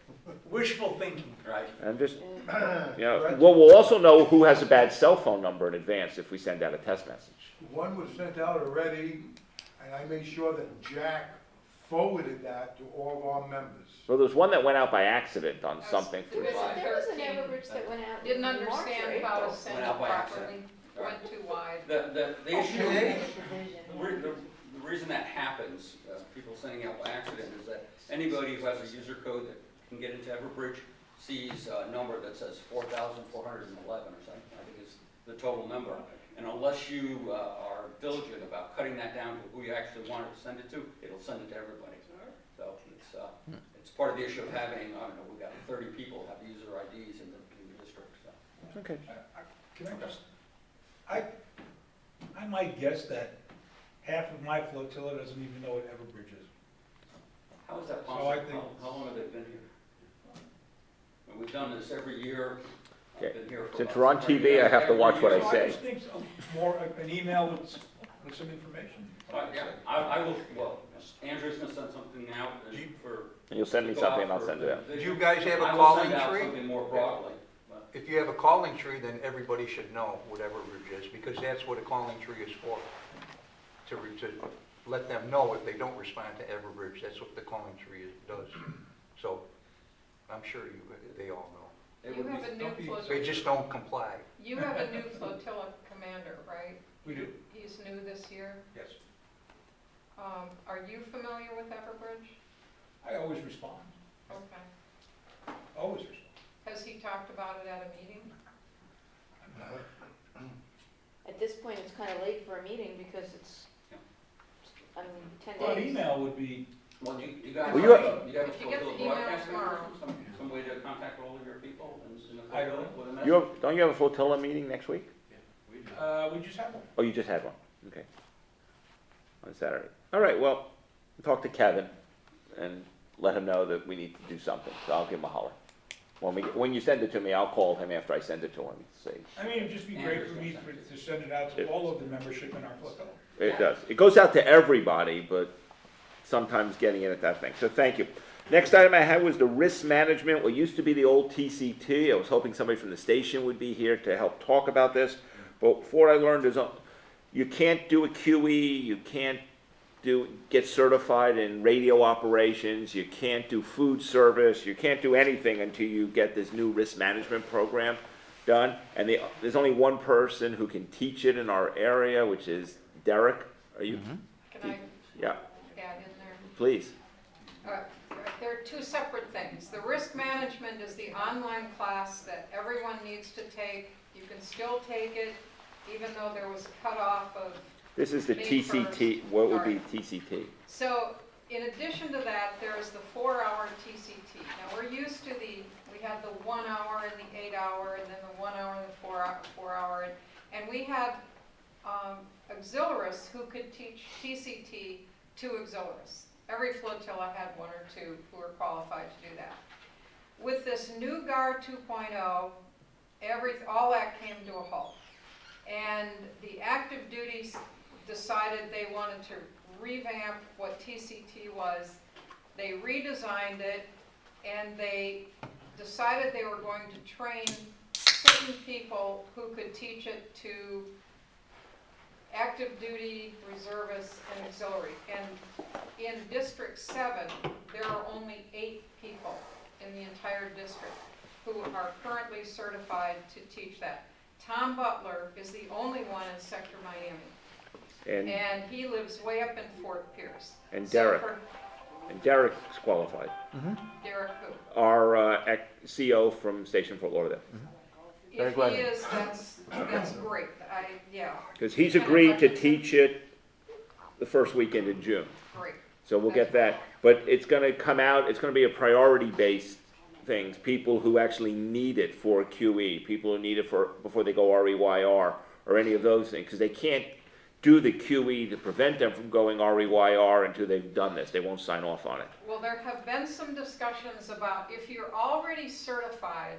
Wishful thinking. right? I'm just, you know, well, we'll also know who has a bad cell phone number in advance if we send out a test message. One was sent out already, and I made sure that Jack forwarded that to all of our members. So there's one that went out by accident on something. There was a There was an 13. Everbridge that went out in Didn't March or understand how to April. send Went it out by properly, went too wide. The issue, Okay. the reason that happens, people sending out by accident, is that anybody who has a user code that can get into Everbridge sees a number that says 4,411 or something, I think is the total number. And unless you are diligent about cutting that down to who you actually want it to send it to, it'll send it to everybody. So it's part of the issue of having, I don't know, we've got 30 people have user IDs in the district, so. Okay. Can I just, I might guess that half of my flotilla doesn't even know what Everbridge is. How is that So possible? I think- How long have they been here? And we've done this every year. I've Okay. been here for Since about we're on 20 TV, years. I have to Every watch what year. I So say. I just think more, an email with some information. Yeah, I will, well, Andrew's gonna send something out for. And you'll send me to go out something and I'll for send it out. Do you guys have a I will calling send out tree? something more broadly, but If you have a calling tree, then everybody should know what Everbridge is, because that's what a calling tree is for. To let them know if they don't respond to Everbridge, that's what the calling tree does. So, I'm sure they all know. it You would have be, a new They flotilla, just don't comply. you have a new flotilla commander, right? We do, He's new this year. yes. Are you familiar with Everbridge? I always respond, Okay. always respond. Has he talked about it at a meeting? At this point, it's kind of late for a meeting because it's, I mean, 10 Well, an days. email would be, well, you guys, Well, you you have a If you get the flotilla email broadcast tomorrow. some way to contact all of your people in the I flotilla don't. with a message? Don't you have a flotilla meeting next week? we just had one. Oh, you just had one, okay. On Saturday. All right, well, talk to Kevin and let him know that we need to do something, so I'll give him a holler. When you send it to me, I'll call him after I send it to him, say, I mean, it'd just be great for me to send it out to all of the membership in our flotilla. it does. It goes out to everybody, but sometimes getting it at that thing, so thank you. Next item I had was the risk management, what used to be the old TCT. I was hoping somebody from the station would be here to help talk about this, but what I learned is you can't do a QE, you can't get certified in radio operations, you can't do food service, you can't do anything until you get this new risk management program done. And there's only one person who can teach it in our area, which is Derek. Are you? Can I Yeah, add in there? please. The They're two separate things. The risk management is the online class that everyone needs to take. You can still take it, even though there was a cutoff of This is the May TCT, what would be Alright. TCT? So, in addition to that, there's the 4-hour TCT. Now, we're used to we had the 1 hour and the 8 hour, and then the 1 hour and the 4 hour, and we had auxiliaries who could teach TCT to auxiliaries. Every flotilla had one or two who were qualified to do that. With this new GAR 2.0, all that came to a halt. And the active duties decided they wanted to revamp what TCT was. They redesigned it, and they decided they were going to train certain people who could teach it to active duty, reservists, and auxiliary. And in District 7, there are only 8 people in the entire district who are currently certified to teach that. Tom Butler is the only one in Sector Miami. And he lives way up in Fort Pierce. And So Derek. for And Derek's qualified. Derek who? Our CO from Station Fort Lauderdale. If he is, that's great. Yeah, Because he's agreed to teach it the first weekend in June. great. So we'll get that. But it's going to come out, it's going to be a priority-based things. People who actually need it for QE, people who need it for before they go REYR, or any of those things. Because they can't do the QE to prevent them from going REYR until they've done this. They won't sign off on it. Well, there have been some discussions about if you're already certified,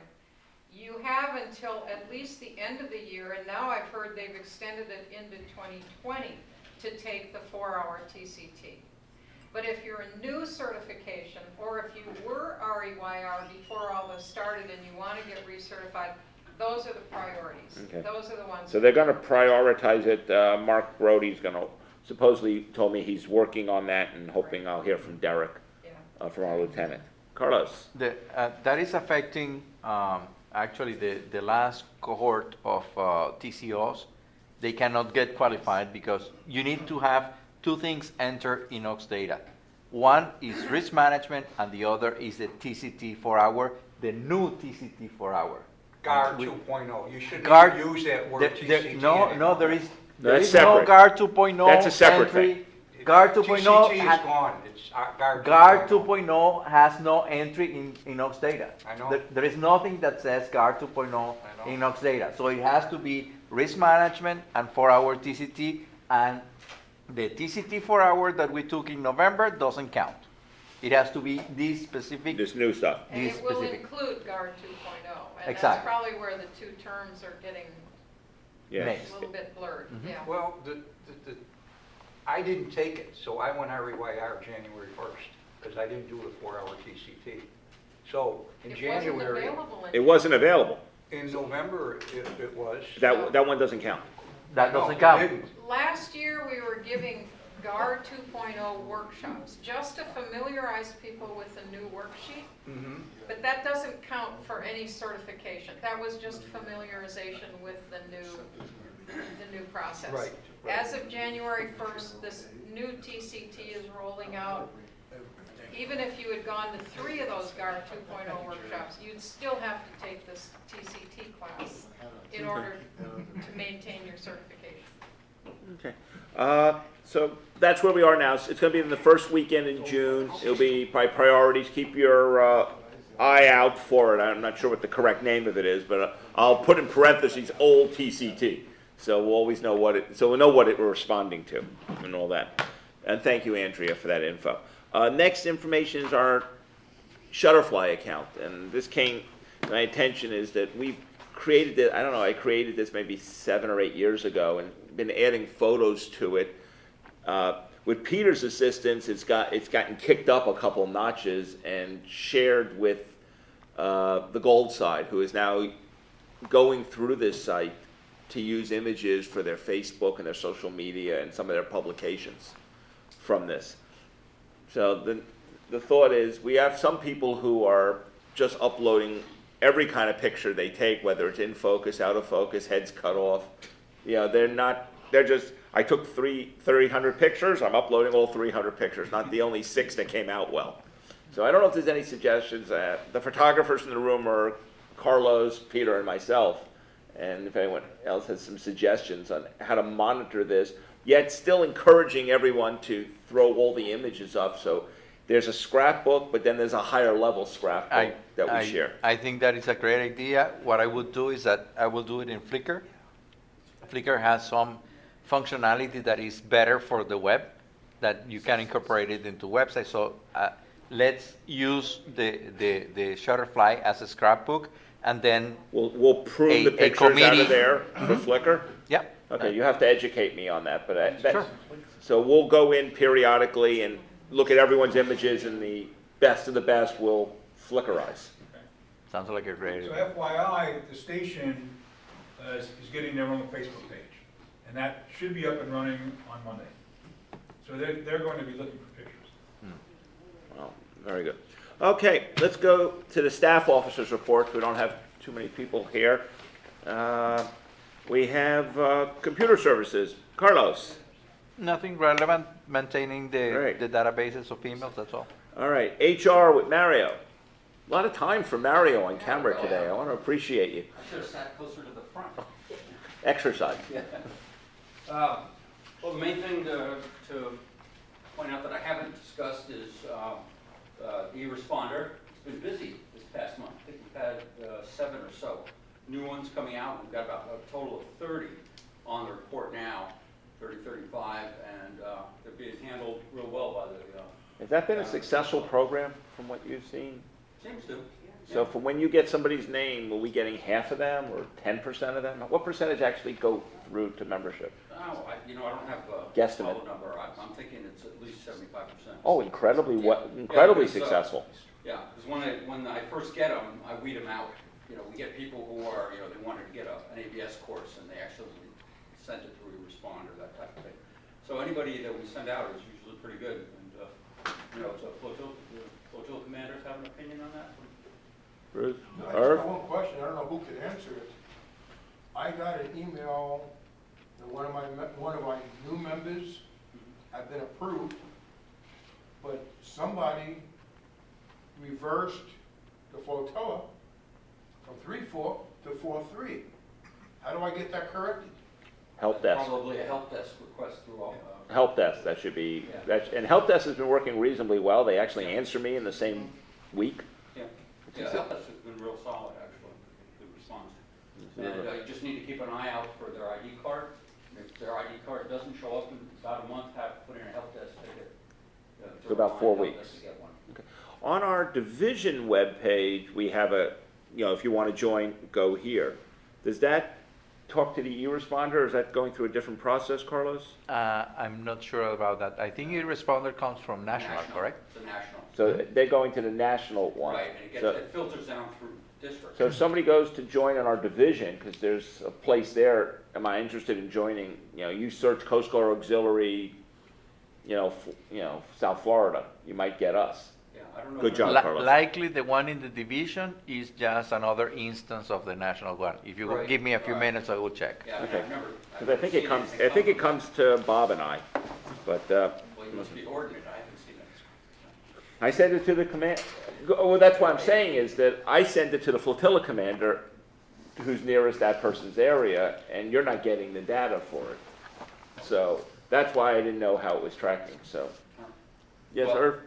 you have until at least the end of the year, and now I've heard they've extended it into 2020 to take the 4-hour TCT. But if you're a new certification, or if you were REYR before all this started and you want to get recertified, those are the priorities. Okay. Those are the ones. So they're going to prioritize it. Mark Brody's going to, supposedly told me he's working on that and hoping I'll hear from Derek, Yeah. from our lieutenant. Carlos. That is affecting actually the last cohort of TCOs. They cannot get qualified because you need to have 2 things enter in Ox data. One is risk management, and the other is the TCT 4-hour, the new TCT 4-hour. GAR 2.0, you shouldn't GAR even use that word TCT No, anymore. there is That's no separate. GAR 2.0 That's a separate entry. GAR 2.0 TCT is ha- gone, it's GAR 2.0. GAR 2.0 has no entry in Ox data. I know. There is nothing that says GAR 2.0 know. in Ox data. So it has to be risk management and 4-hour TCT, and the TCT 4-hour that we took in November doesn't count. It has to be this specific. This new stuff. And These it will specific. include GAR 2.0. And Exactly. that's probably where the 2 terms are getting Yeah. Next. a little bit blurred. Mhm. Yeah. Well, I didn't take it, so I went REYR January 1st, because I didn't do a 4-hour TCT. So in It wasn't January, available It wasn't available. in November, it was. That one doesn't count. That No, doesn't it count. didn't. Last year, we were giving GAR 2.0 workshops, just to familiarize people with the new worksheet, Mhm. but that doesn't count for any certification. That was just familiarization with the new process. Right. As of January 1st, this new TCT is rolling out. Even if you had gone to 3 of those GAR 2.0 workshops, you'd still have to take this TCT class in order to maintain your certification. Okay. So that's where we are now. It's going to be in the first weekend in June. It'll be by priorities. Keep your eye out for it. I'm not sure what the correct name of it is, but I'll put in parentheses old TCT. So we'll always know so we'll know what we're responding to and all that. And thank you, Andrea, for that info. Next information is our Shutterfly account. And this came to my attention is that we created it, I don't know, I created this maybe 7 or 8 years ago and been adding photos to it. With Peter's assistance, it's gotten kicked up a couple notches and shared with the Gold Side, who is now going through this site to use images for their Facebook and their social media and some of their publications from this. So the thought is we have some people who are just uploading every kind of picture they take, whether it's in focus, out of focus, heads cut off. You know, they're just, I took 300 pictures, I'm uploading all 300 pictures, not the only 6 that came out well. So I don't know if there's any suggestions. The photographers in the room are Carlos, Peter, and myself. And if anyone else has some suggestions on how to monitor this, yet still encouraging everyone to throw all the images up. So there's a scrapbook, but then there's a higher level scrapbook that we share. I think that is a great idea. What I would do is that I will do it in Flickr. Flickr has some functionality that is better for the web, that you can incorporate it into websites. So let's use the Shutterfly as a scrapbook, and then We'll prune the a pictures out committee- of there for Flickr. yeah. Okay, you have to educate me on that, but Sure. so we'll go in periodically and look at everyone's images, and the best of the best will Flickerize. Sounds like a great So idea. FYI, the station is getting their own Facebook page, and that should be up and running on Monday. So they're going to be looking for pictures. Well, very good. Okay, let's go to the staff officers' reports. We don't have too many people here. We have computer services. Carlos. Nothing relevant, maintaining Great. the databases of emails, that's all. All right, HR with Mario. A lot of time for Mario on camera today. I want to appreciate you. I should have sat closer to the front. Exercise. Well, the main thing to point out that I haven't discussed is e-responder. It's been busy this past month. I think we've had 7 or so new ones coming out. We've got about a total of 30 on the report now, 30, 35, and they're being handled real well by the, Has that been a successful program from what you've seen? seems to. So from when you get somebody's name, will we getting half of them or 10% of them? What percentage actually go through to membership? Oh, I don't have a Guesstimate. solid number. I'm thinking it's at least 75%. Oh, incredibly because, successful. Yeah, because when I first get them, I weed them out. You know, we get people who are, they wanted to get an ABS course, and they actually sent it through a responder, that type of thing. So anybody that we send out is usually pretty good. And, so flotilla commanders have an opinion on that? Bruce? I just Irv? got one question, I don't know who can answer it. I got an email that one of my new members have been approved, but somebody reversed the flotilla from 3-4 to 4-3. How do I get that corrected? Help desk. Probably a help desk request through all. Help desk, that should be, and help desk has been working reasonably well. They actually answer me in the same week. Yeah, help desk has been real solid, actually, good response. And you just need to keep an eye out for their ID card. If their ID card doesn't show up in about a month, have to put in a help desk ticket. For about 4 remind help weeks. desk to get one. On our division webpage, we have if you want to join, go here. Does that talk to the e-responder, or is that going through a different process, Carlos? I'm not sure about that. I think e-responder comes from national, correct? It's a national. So they're going to the national one. Right, and So- it filters down through districts. So if somebody goes to join in our division, because there's a place there, am I interested in joining? You search Coast Guard Auxiliary, South Florida, you might get us. Yeah, I don't know. Good job. Li- Carlos. Likely the one in the division is just another instance of the national one. If you will Right, give me a few right. minutes, I will check. Yeah, I Okay. remember. Because I think it comes to Bob and I, but Well, you must be ordinate, I haven't seen it. I send it to the command. Well, that's what I'm saying is that I send it to the flotilla commander, who's nearest that person's area, and you're not getting the data for it. So that's why I didn't know how it was tracking. So, yes, Well, Irv.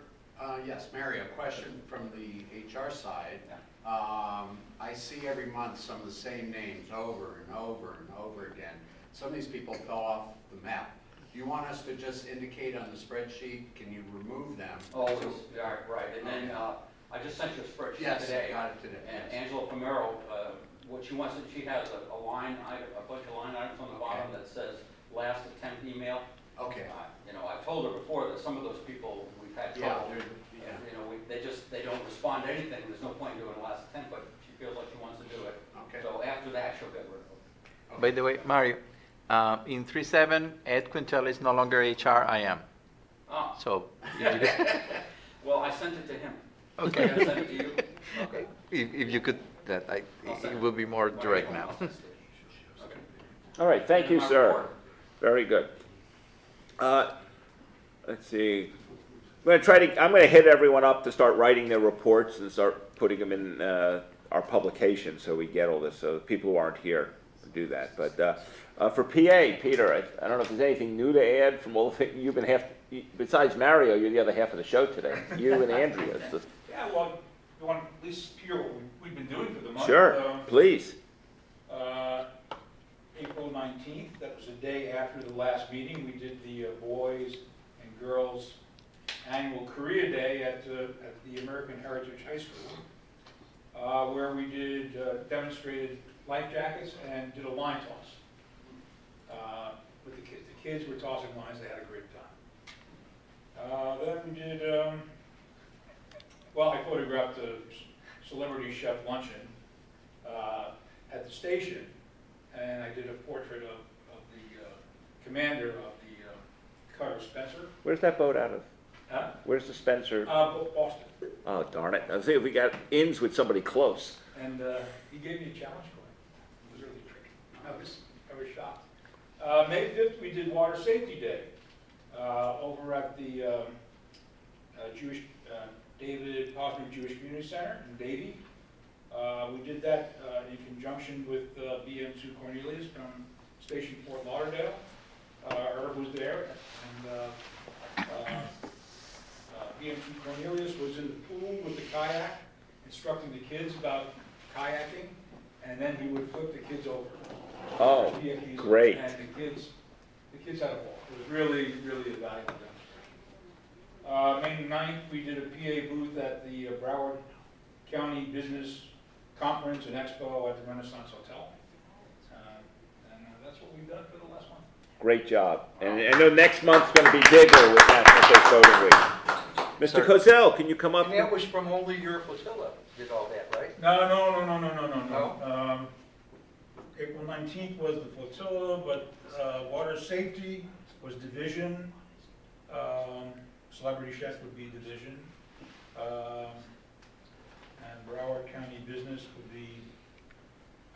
Yes, Mary, a question from the HR side. I see every month some of the same names over and over and over again. Some of these people fell off the map. Do you want us to just indicate on the spreadsheet, can you remove them? Always, yeah, right, and then, I just sent you a spreadsheet Yes, today. got it today, And yes. Angela Pomero, what she wants, she has a line item, a bunch of line items on the bottom that says last attempt email. Okay. I've told her before that some of those people, we've had Yeah, trouble. they're- They don't respond to anything, there's no point in doing last attempt, but she feels like she wants to do it. Okay. So after that, she'll get rid of them. By the way, Mario, in 3.7, Ed Quintel is no longer HR, I am. Ah, So if you could, well, I sent it to him. Okay. I sent it to you. Okay. if you could, it will be more direct now. Okay. All right, thank you, My sir. report. Very good. Let's see. I'm gonna hit everyone up to start writing their reports and start putting them in, our publication, so we get all this, so the people who aren't here do that. But, for PA, Peter, I don't know if there's anything new to add from all the things, you've been besides Mario, you're the other half of the show today, you and Andrea. So. Yeah, well, you want to at least hear what we've been doing for the month? Sure, please. April 19th, that was the day after the last meeting, we did the boys and girls annual Korea Day at the American Heritage High School, where we demonstrated life jackets and did a line toss with the kids. The kids were tossing lines, they had a great time. Then we did, I photographed the celebrity chef luncheon at the station, and I did a portrait of the commander of the cutter, Spencer. Where's that boat out of? Huh? Where's the Spencer? Boston. Oh, darn it. Let's see if we got ins with somebody close. And he gave me a challenge coin. It was really tricky. I was shocked. May 5th, we did Water Safety Day over at the David Hosmer Jewish Community Center in Davie. We did that in conjunction with BM2 Cornelius from Station Fort Lauderdale. Irv was there, and BM2 Cornelius was in the pool with the kayak, instructing the kids about kayaking, and then he would flip the kids over. Oh, great. And the kids had a ball. It was really, really a valuable demonstration. May 9th, we did a PA booth at the Broward County Business Conference and Expo at the Renaissance Hotel. And that's what we've done for the last month. Great job. And I know next month's going to be bigger with National Fish Voting Week. Mr. Cozell, can you come up? And that was from only your flotilla, did all that, right? No. No? April 19th was the flotilla, but water safety was division. Celebrity chef would be division. And Broward County Business would be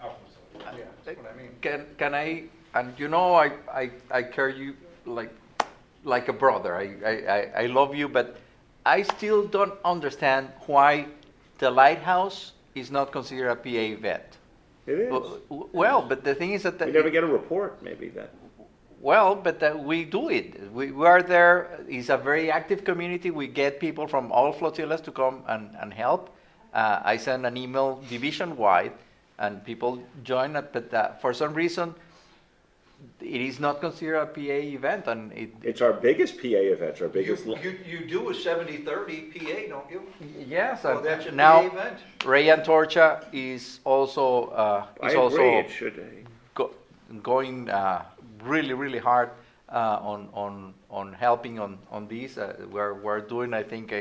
our flotilla. Yeah, that's what I mean. Can I, and you know, I care you like a brother. I love you, but I still don't understand why the lighthouse is not considered a PA event. It is. Well, but the thing is that We never get a report, maybe, that. well, but we do it. We are there. It's a very active community. We get people from all flotillas to come and help. I send an email division-wide, and people join it. But for some reason, it is not considered a PA event, and It's our biggest PA event, our biggest. You do a 70-30 PA, don't you? yes. Oh, And that's a now PA event. Ray Antorcha is also I agree, it should. going really hard on helping on these. We're doing, I think,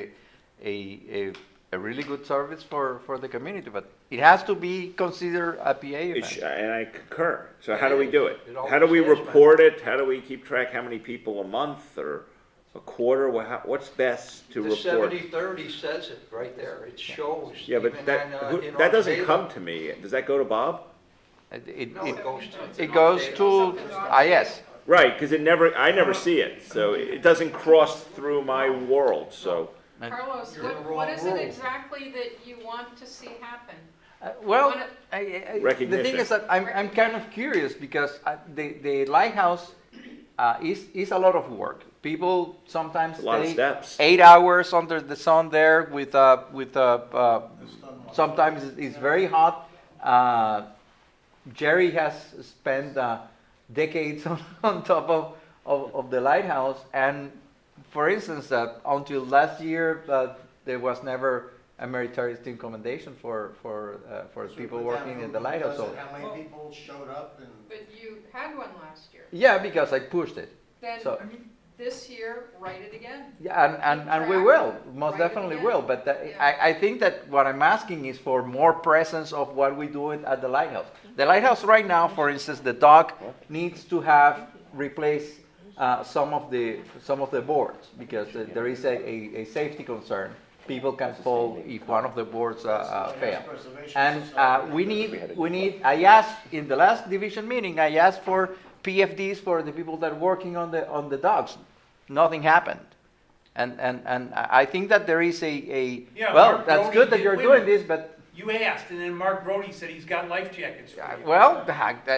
a really good service for the community, but it has to be considered a PA event. And I concur. So how do we do it? It always How do we is, man. report it? How do we keep track how many people a month or a quarter? What's best to The report? 70-30 says it right there. It shows. Yeah, but even that in that our doesn't data. come to me. Does that go to Bob? No, it goes to. It goes to IS. Right, because I never see it, so it doesn't cross through my world. So Carlos, You're in the what wrong is it role. exactly that you want to see happen? Well, Wanna- the Recognition. thing is that I'm kind of curious because the lighthouse is a lot of work. People sometimes a lot of stay steps. 8 hours under the sun there with sometimes it's very hot. Jerry has spent decades on top of the lighthouse, and for instance, until last year, there was never a meritorious team commendation for people working in the lighthouse. So, How many people showed up and? But you had one last year. yeah, because I pushed it. Then So- this year, write it again. Yeah, and we Track will, it, most write it definitely again. will. But Yeah. I think that what I'm asking is for more presence of what we do at the lighthouse. The lighthouse right now, for instance, the dock needs to have replaced some of the boards because there is a safety concern. People can fall if one of the boards fail. And we need. I asked in the last division meeting. I asked for PFDs for the people that are working on the docks. Nothing happened. And I think that there is a Yeah, well, Mark that's Brody good that did you're women. doing this, but You asked, and then Mark Brody said he's got life jackets for you. well,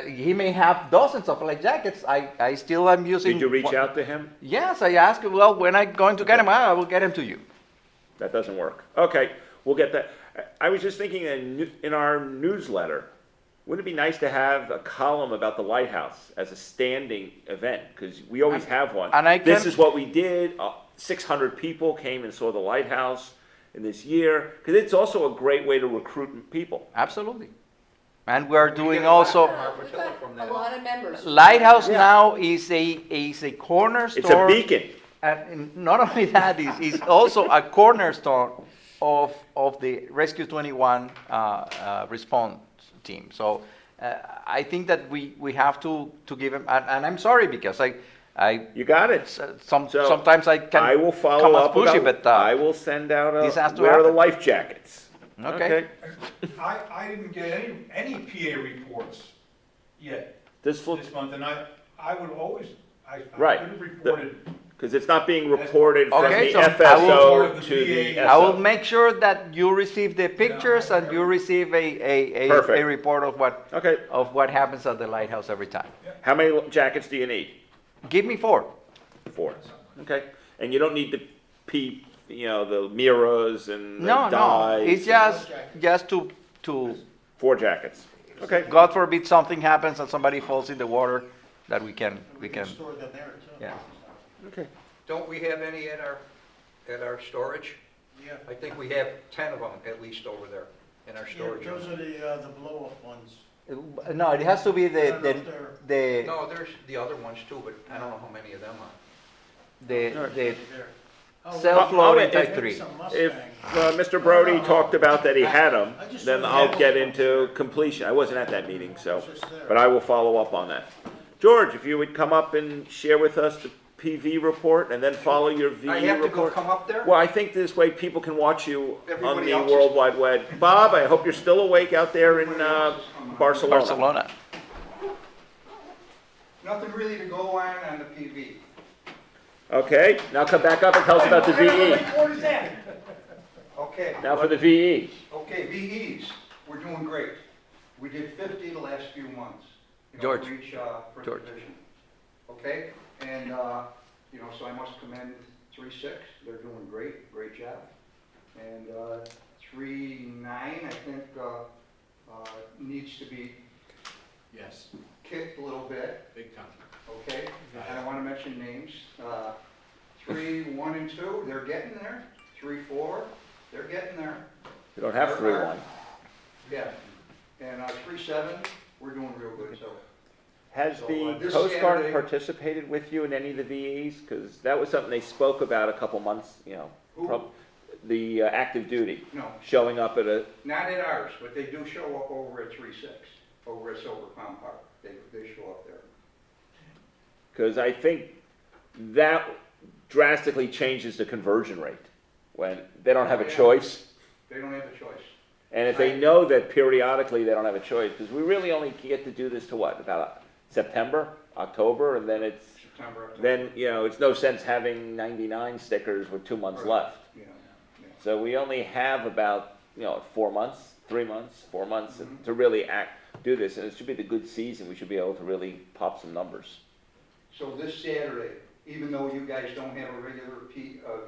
he may have dozens of life jackets. I still am using. Did you reach out to him? Yes, I asked him, well, when I'm going to get him, I will get him to you. That doesn't work. Okay, we'll get that. I was just thinking in our newsletter, wouldn't it be nice to have a column about the lighthouse as a standing event? Because we always have one. And This is what we did. 600 people came and saw the lighthouse in this year. Because it's also a great way to recruit people. Absolutely. And we're doing also, We've got a lot of members. Lighthouse now is a cornerstone. It's a beacon. And not only that, is also a cornerstone of the Rescue 21 response team. So I think that we have to give him, and I'm sorry because You got it. sometimes I can I will come follow as up pushy, about, but I will send out this has to where are the happen. life jackets? Okay. I didn't get any PA reports yet This this month, and I would always, I Right. could have reported. Because it's not being reported from Okay, the so I will- FSO to the I I will SO. make sure that you receive the pictures and you receive a Perfect. report of Okay, what happens at the lighthouse every time. how many jackets do you need? Give me 4. 4. Okay, and you don't need the the mirrors and the No, dyes. it's just to 4 jackets. Okay. God forbid something happens and somebody falls in the water, that we can. Store them there too. Yeah. Okay. Don't we have any at our storage? Yeah. I think we have 10 of them at least over there in our Yeah, storage. those are the blow-up ones. No, it has to be I don't know if they're- No, there's the other ones too, but I don't know how many of them are. the they're- Oh, self-loading if- type maybe 3. some If Mustang. Mr. Brody talked about that he had them, I just then saw I'll the get yellow into ones. completion. I wasn't at that meeting, so, It's just there. but I will follow up on that. George, if you would come up and share with us the PV report and then follow your VE I have to go report. come up there? Well, I think this way people can watch you on Everybody the else is- World Wide Web. Bob, I hope you're still awake out there in Everybody else is coming up. Barcelona. Barcelona. Nothing really to go on the PV. Okay, now come back up and tell us about the VE. What is that? Okay. Now for the VE. Okay, VEs, we're doing great. We did 50 the last few months. George. For each, for George. division. Okay, and, so I must commend 3-6, they're doing great job. And 3-9, I think, needs to be Yes, kicked a little bit, big time. okay? I don't want to mention names. 3-1 and 2, they're getting there. 3-4, they're getting there. You don't have 3-1. Yeah, and 3-7, we're doing real good, so. Has So, the this Coast Guard Saturday- participated with you in any of the VEs? Because that was something they spoke about a couple months, Who? the active duty, No, showing up at a, not at ours, but they do show up over at 3-6, over at Silver Palm Park. They show up there. because I think that drastically changes the conversion rate when they don't have a Oh, yeah. choice. They don't have a choice. And if they know that periodically they don't have a choice, because we really only get to do this to what, about September, October, and then it's, September, October. then, it's no sense having 99 stickers with 2 months Right. left. Yeah, yeah. So we only have about, 4 months, 3 months, 4 months Mhm. to really do this, and it should be the good season. We should be able to really pop some numbers. So this Saturday, even though you guys don't have a regular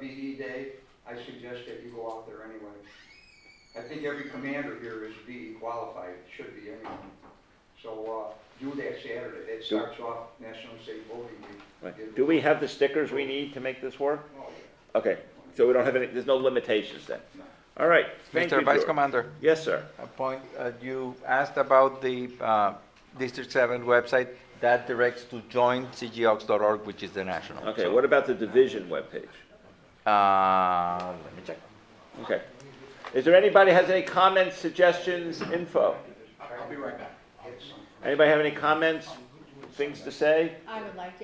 VE day, I suggest that you go out there anyway. I think every commander here is VE qualified, should be anyway. So, do that Saturday. It starts off National State Voting Week. Right. Do we have the stickers we need to make this work? Oh, yeah. Okay, so we don't have any, there's no limitations then? No. All right, thank you, Mr. Vice George. Commander, Yes, sir. a point, you asked about the District 7 website. That directs to joincgaux.org, which is the national. Okay, So, what about the division webpage? let me check. Okay. Is there anybody has any comments, suggestions, info? I'll be right back. Anybody have any comments, things to say? I would like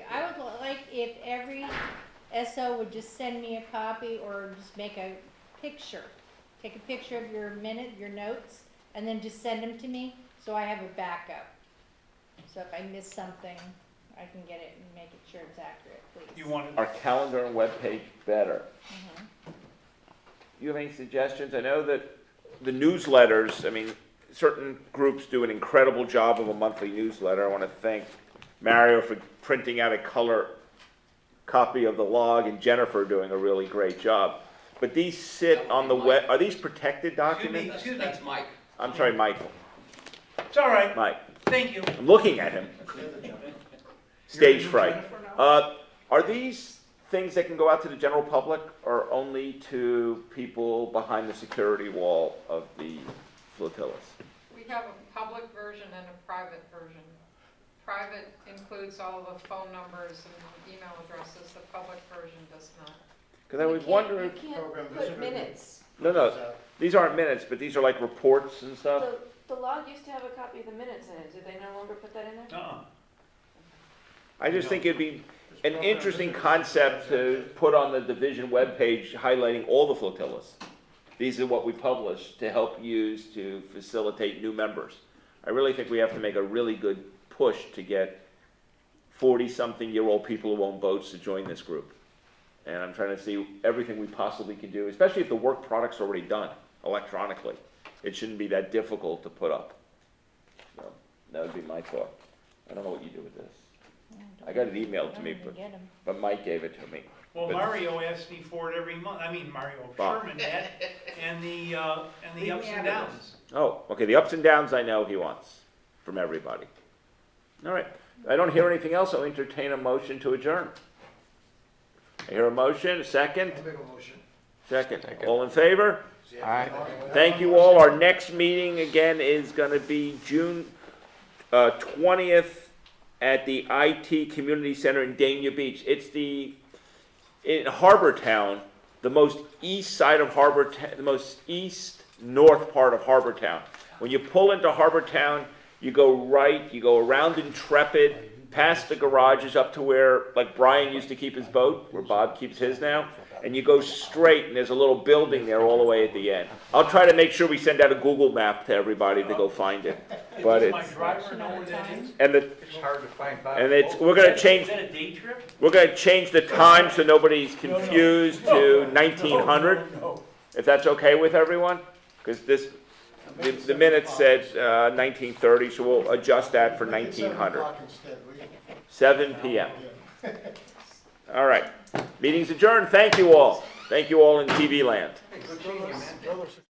if every SO would just send me a copy or just make a picture. Take a picture of your minute, your notes, and then just send them to me, so I have a backup. So if I miss something, I can get it and make it sure it's accurate, please. You want it? Our calendar and webpage better. Mhm. You have any suggestions? I know that the newsletters, I mean, certain groups do an incredible job of a monthly newsletter. I want to thank Mario for printing out a color copy of the log and Jennifer doing a really great job. But these sit on the web, are these protected documents? Excuse me. That's Mike. I'm sorry, Michael. It's all right. Mike, Thank you. I'm looking at him. Stage fright. Jennifer now? Are these things that can go out to the general public or only to people behind the security wall of the flotillas? We have a public version and a private version. Private includes all the phone numbers and email addresses, the public version does not. Because I was wondering, You can't put minutes. no, these aren't minutes, but these are like reports and stuff. The log used to have a copy of the minutes in it. Did they no longer put that in there? Uh-uh. I just think it'd be an interesting concept to put on the division webpage highlighting all the flotillas. These are what we publish to help use to facilitate new members. I really think we have to make a really good push to get 40-something-year-old people who own boats to join this group. And I'm trying to see everything we possibly can do, especially if the work product's already done electronically. It shouldn't be that difficult to put up. So that would be my thought. I don't know what you do with this. I got it emailed to me, but Mike gave it to me. Well, But- Mario asks me for it every month. I mean, Mario Bob. Sherman, Dad, and the ups and downs. Oh, okay, the ups and downs I know he wants from everybody. All right, I don't hear anything else, I'll entertain a motion to adjourn. I hear a motion, a second? I'll make a motion. Second. All in favor? Aye. Thank you all. Our next meeting again is gonna be June 20th at the IT Community Center in Dania Beach. It's in Harbor Town, the most east side of Harbor Town, the most east-north part of Harbor Town. When you pull into Harbor Town, you go right, you go around Intrepid, past the garages up to where, like Brian used to keep his boat, where Bob keeps his now, and you go straight, and there's a little building there all the way at the end. I'll try to make sure we send out a Google map to everybody to go find it. But Does my it's, driver know where that is? and the, It's hard to find Bob. and it's, we're gonna change, Is that a day trip? we're gonna change the time so nobody's confused to 1900, No. if that's okay with everyone? Because the minutes said 1930, so we'll adjust that for 1900. 7 p.m. All right. Meeting's adjourned. Thank you all. Thank you all in TV land. Hey, good seeing you, man.